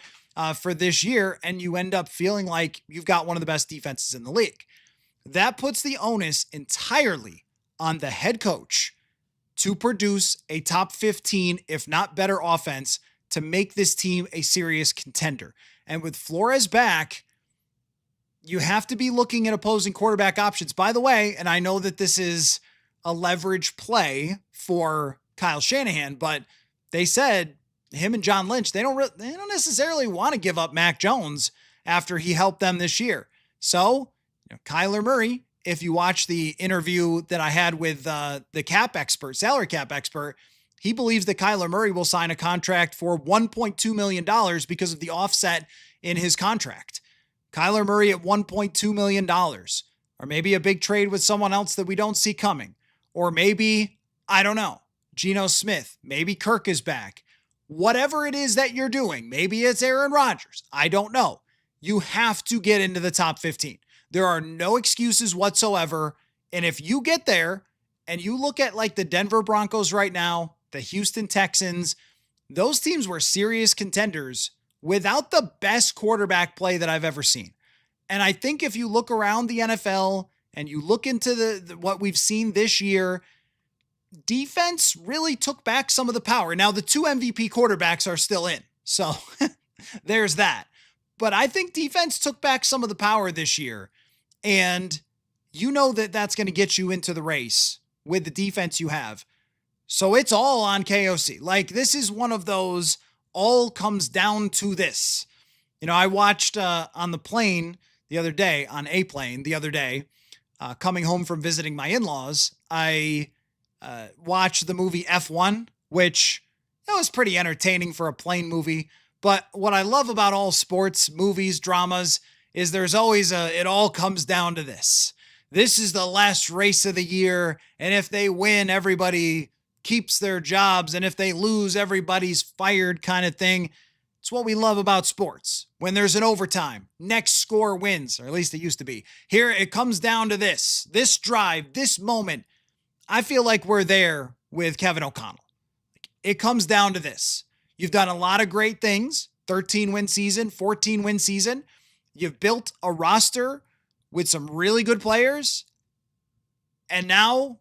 for this year, and you end up feeling like you've got one of the best defenses in the league. That puts the onus entirely on the head coach to produce a top 15, if not better, offense to make this team a serious contender. And with Flores back, you have to be looking at opposing quarterback options. By the way, and I know that this is a leverage play for Kyle Shanahan, but they said him and John Lynch, they don't necessarily want to give up Mac Jones after he helped them this year. So, Kyler Murray, if you watch the interview that I had with the salary cap expert, he believes that Kyler Murray will sign a contract for $1.2 million because of the offset in his contract. Kyler Murray at $1.2 million, or maybe a big trade with someone else that we don't see coming. Or maybe, I don't know, Geno Smith, maybe Kirk is back. Whatever it is that you're doing, maybe it's Aaron Rodgers. I don't know. You have to get into the top 15. There are no excuses whatsoever. And if you get there and you look at like the Denver Broncos right now, the Houston Texans, those teams were serious contenders without the best quarterback play that I've ever seen. And I think if you look around the NFL and you look into what we've seen this year, defense really took back some of the power. Now, the 2 MVP quarterbacks are still in, so there's that. But I think defense took back some of the power this year, and you know that that's going to get you into the race with the defense you have. So it's all on KOC. Like, this is one of those all comes down to this. I watched on the plane the other day, coming home from visiting my in-laws, I watched the movie F1, which was pretty entertaining for a plane movie. But what I love about all sports, movies, dramas, is there's always it all comes down to this. This is the last race of the year, and if they win, everybody keeps their jobs, and if they lose, everybody's fired kind of thing. It's what we love about sports. When there's an overtime, next score wins, or at least it used to be. Here it comes down to this drive, this moment. I feel like we're there with Kevin O'Connell. It comes down to this. You've done a lot of great things, 13-win season, 14-win season. You've built a roster with some really good players. And now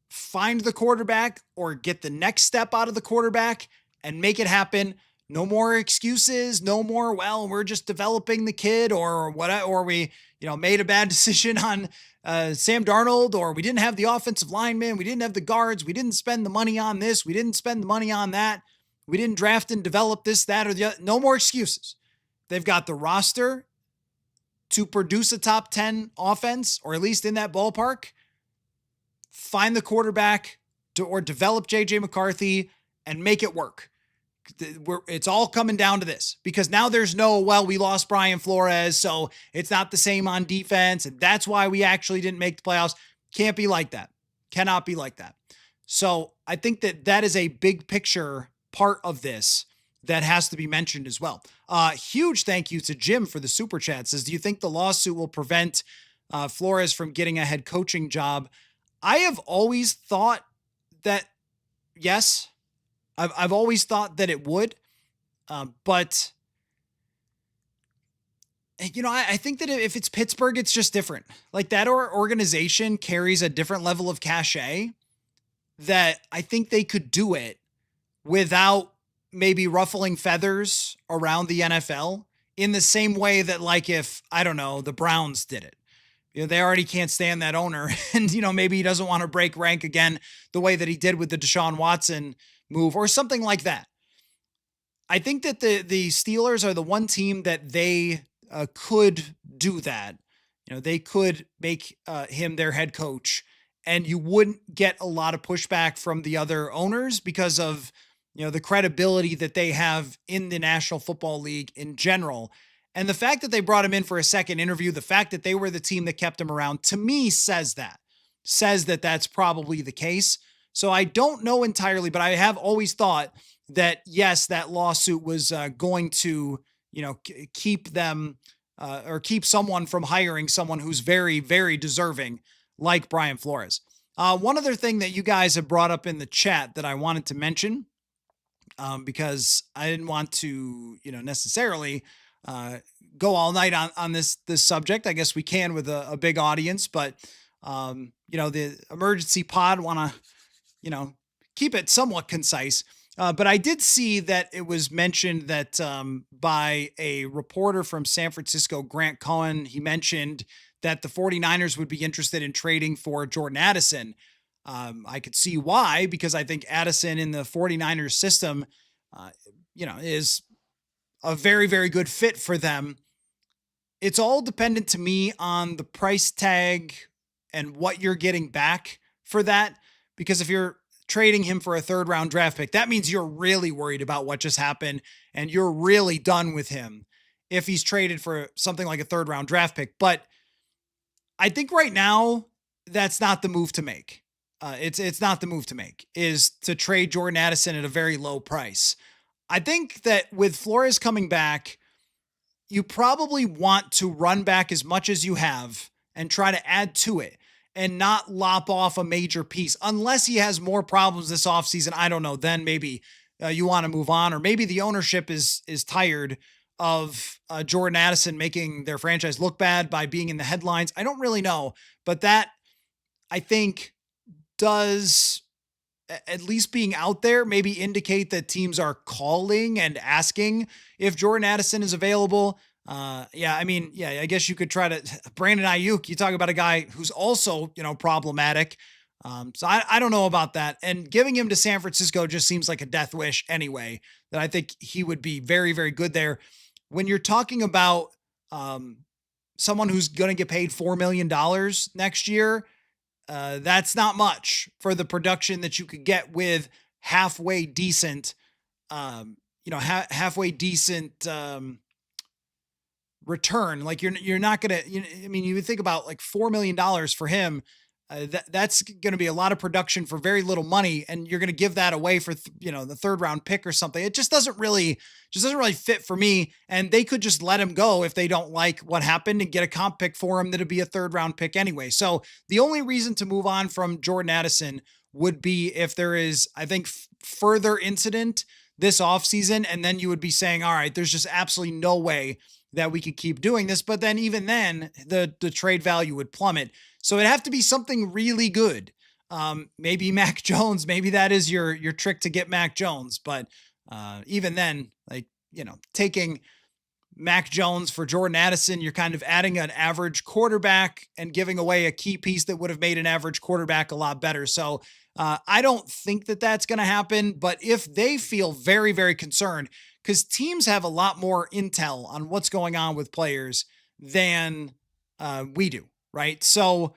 find the quarterback or get the next step out of the quarterback and make it happen. No more excuses. No more, well, we're just developing the kid or what, or we, made a bad decision on Sam Darnold, or we didn't have the offensive lineman. We didn't have the guards. We didn't spend the money on this. We didn't spend the money on that. We didn't draft and develop this, that, or the other. No more excuses. They've got the roster to produce a top 10 offense, or at least in that ballpark. Find the quarterback or develop JJ McCarthy and make it work. It's all coming down to this, because now there's no, well, we lost Brian Flores, so it's not the same on defense, and that's why we actually didn't make the playoffs. Can't be like that. Cannot be like that. So I think that is a big picture part of this that has to be mentioned as well. Huge thank you to Jim for the super chat. Says, do you think the lawsuit will prevent Flores from getting a head coaching job? I have always thought that yes. I've always thought that it would, but I think that if it's Pittsburgh, it's just different. Like, that organization carries a different level of cachet that I think they could do it without maybe ruffling feathers around the NFL in the same way that, like, if, I don't know, the Browns did it. They already can't stand that owner, and, maybe he doesn't want to break rank again the way that he did with the Deshaun Watson move or something like that. I think that the Steelers are the one team that they could do that. They could make him their head coach, and you wouldn't get a lot of pushback from the other owners because of, the credibility that they have in the National Football League in general. And the fact that they brought him in for a second interview, the fact that they were the team that kept him around, to me says that that's probably the case. So I don't know entirely, but I have always thought that, yes, that lawsuit was going to, keep them or keep someone from hiring someone who's very, very deserving, like Brian Flores. One other thing that you guys have brought up in the chat that I wanted to mention, because I didn't want to, necessarily go all night on this subject. I guess we can with a big audience, but, the emergency pod want to, keep it somewhat concise. But I did see that it was mentioned that by a reporter from San Francisco, Grant Cohen, he mentioned that the 49ers would be interested in trading for Jordan Addison. I could see why, because I think Addison in the 49ers system, is a very, very good fit for them. It's all dependent to me on the price tag and what you're getting back for that. Because if you're trading him for a 3rd round draft pick, that means you're really worried about what just happened and you're really done with him if he's traded for something like a 3rd round draft pick. But I think right now that's not the move to make. It's not the move to make, is to trade Jordan Addison at a very low price. I think that with Flores coming back, you probably want to run back as much as you have and try to add to it, and not lop off a major piece unless he has more problems this offseason. I don't know. Then maybe you want to move on, or maybe the ownership is tired of Jordan Addison making their franchise look bad by being in the headlines. I don't really know, but that, I think, does, at least being out there, maybe indicate that teams are calling and asking if Jordan Addison is available. I guess you could try to Brandon Ayuk. You talk about a guy who's also, problematic. So I don't know about that. And giving him to San Francisco just seems like a death wish anyway, that I think he would be very, very good there. When you're talking about someone who's going to get paid $4 million next year, that's not much for the production that you could get with halfway decent, return. Like, you're not going to, you would think about like $4 million for him. That's going to be a lot of production for very little money, and you're going to give that away for the third round pick or something. It just doesn't really fit for me. And they could just let him go if they don't like what happened and get a comp pick for him that'd be a third round pick anyway. So the only reason to move on from Jordan Addison would be if there is, I think, further incident this offseason, and then you would be saying, all right, there's just absolutely no way that we could keep doing this. But then even then, the trade value would plummet. So it'd have to be something really good. Maybe Mac Jones, maybe that is your trick to get Mac Jones. But even then, taking Mac Jones for Jordan Addison, you're kind of adding an average quarterback and giving away a key piece that would have made an average quarterback a lot better. So I don't think that that's going to happen. But if they feel very, very concerned, because teams have a lot more intel on what's going on with players than we do. Right. So,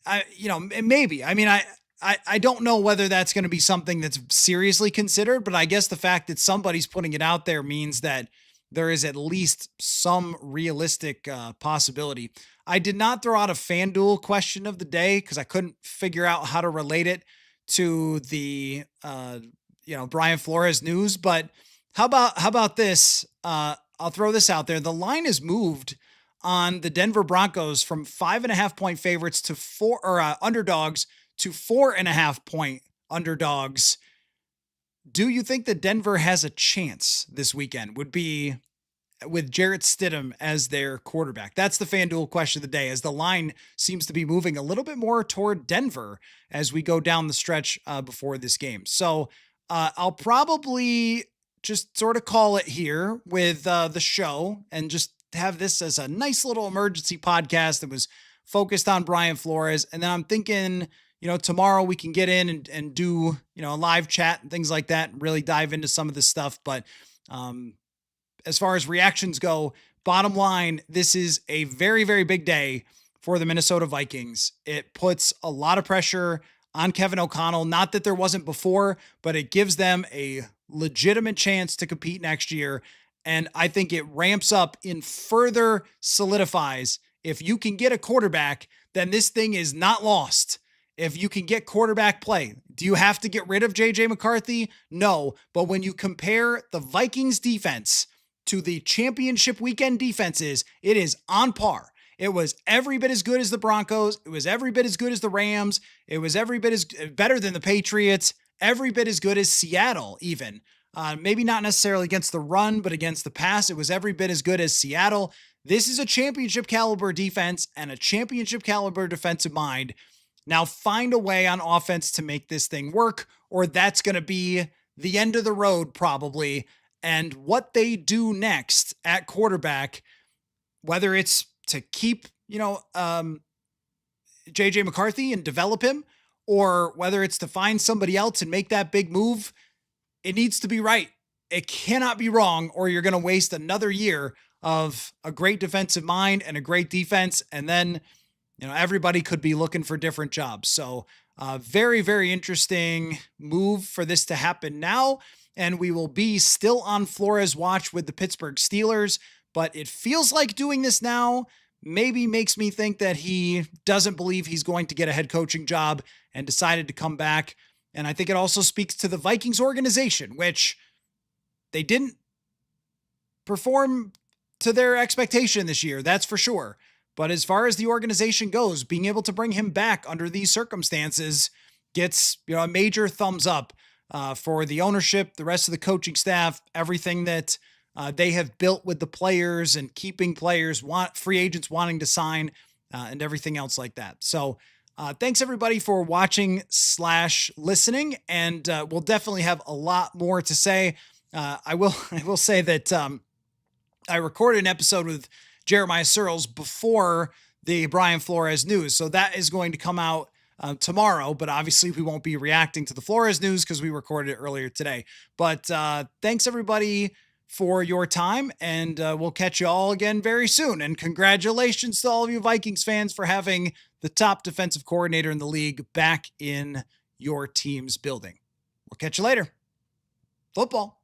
maybe, I don't know whether that's going to be something that's seriously considered, but I guess the fact that somebody's putting it out there means that there is at least some realistic possibility. I did not throw out a FanDuel question of the day because I couldn't figure out how to relate it to the, Brian Flores news, but how about this? I'll throw this out there. The line is moved on the Denver Broncos from 5.5 point favorites to underdogs to 4.5 point underdogs. Do you think that Denver has a chance this weekend? Would be with Jarrett Stidham as their quarterback. That's the FanDuel question of the day, as the line seems to be moving a little bit more toward Denver as we go down the stretch before this game. So I'll probably just sort of call it here with the show and just have this as a nice little emergency podcast that was focused on Brian Flores. And then I'm thinking, tomorrow we can get in and do, a live chat and things like that and really dive into some of this stuff. But as far as reactions go, bottom line, this is a very, very big day for the Minnesota Vikings. It puts a lot of pressure on Kevin O'Connell. Not that there wasn't before, but it gives them a legitimate chance to compete next year. And I think it ramps up and further solidifies. If you can get a quarterback, then this thing is not lost. If you can get quarterback play, do you have to get rid of JJ McCarthy? No. But when you compare the Vikings defense to the championship weekend defenses, it is on par. It was every bit as good as the Broncos. It was every bit as good as the Rams. It was every bit as better than the Patriots. Every bit as good as Seattle, even. Maybe not necessarily against the run, but against the pass, it was every bit as good as Seattle. This is a championship caliber defense and a championship caliber defensive mind. Now find a way on offense to make this thing work, or that's going to be the end of the road probably. And what they do next at quarterback, whether it's to keep, JJ McCarthy and develop him, or whether it's to find somebody else and make that big move, it needs to be right. It cannot be wrong, or you're going to waste another year of a great defensive mind and a great defense. And then, everybody could be looking for different jobs. So very, very interesting move for this to happen now. And we will be still on Flores watch with the Pittsburgh Steelers, but it feels like doing this now maybe makes me think that he doesn't believe he's going to get a head coaching job and decided to come back. And I think it also speaks to the Vikings organization, which they didn't perform to their expectation this year. That's for sure. But as far as the organization goes, being able to bring him back under these circumstances gets, a major thumbs up for the ownership, the rest of the coaching staff, everything that they have built with the players and keeping players, free agents wanting to sign, and everything else like that. So thanks everybody for watching / listening. And we'll definitely have a lot more to say. I will say that I recorded an episode with Jeremiah Searles before the Brian Flores news. So that is going to come out tomorrow, but obviously we won't be reacting to the Flores news because we recorded it earlier today. But thanks everybody for your time, and we'll catch you all again very soon. And congratulations to all of you Vikings fans for having the top defensive coordinator in the league back in your team's building. We'll catch you later. Football.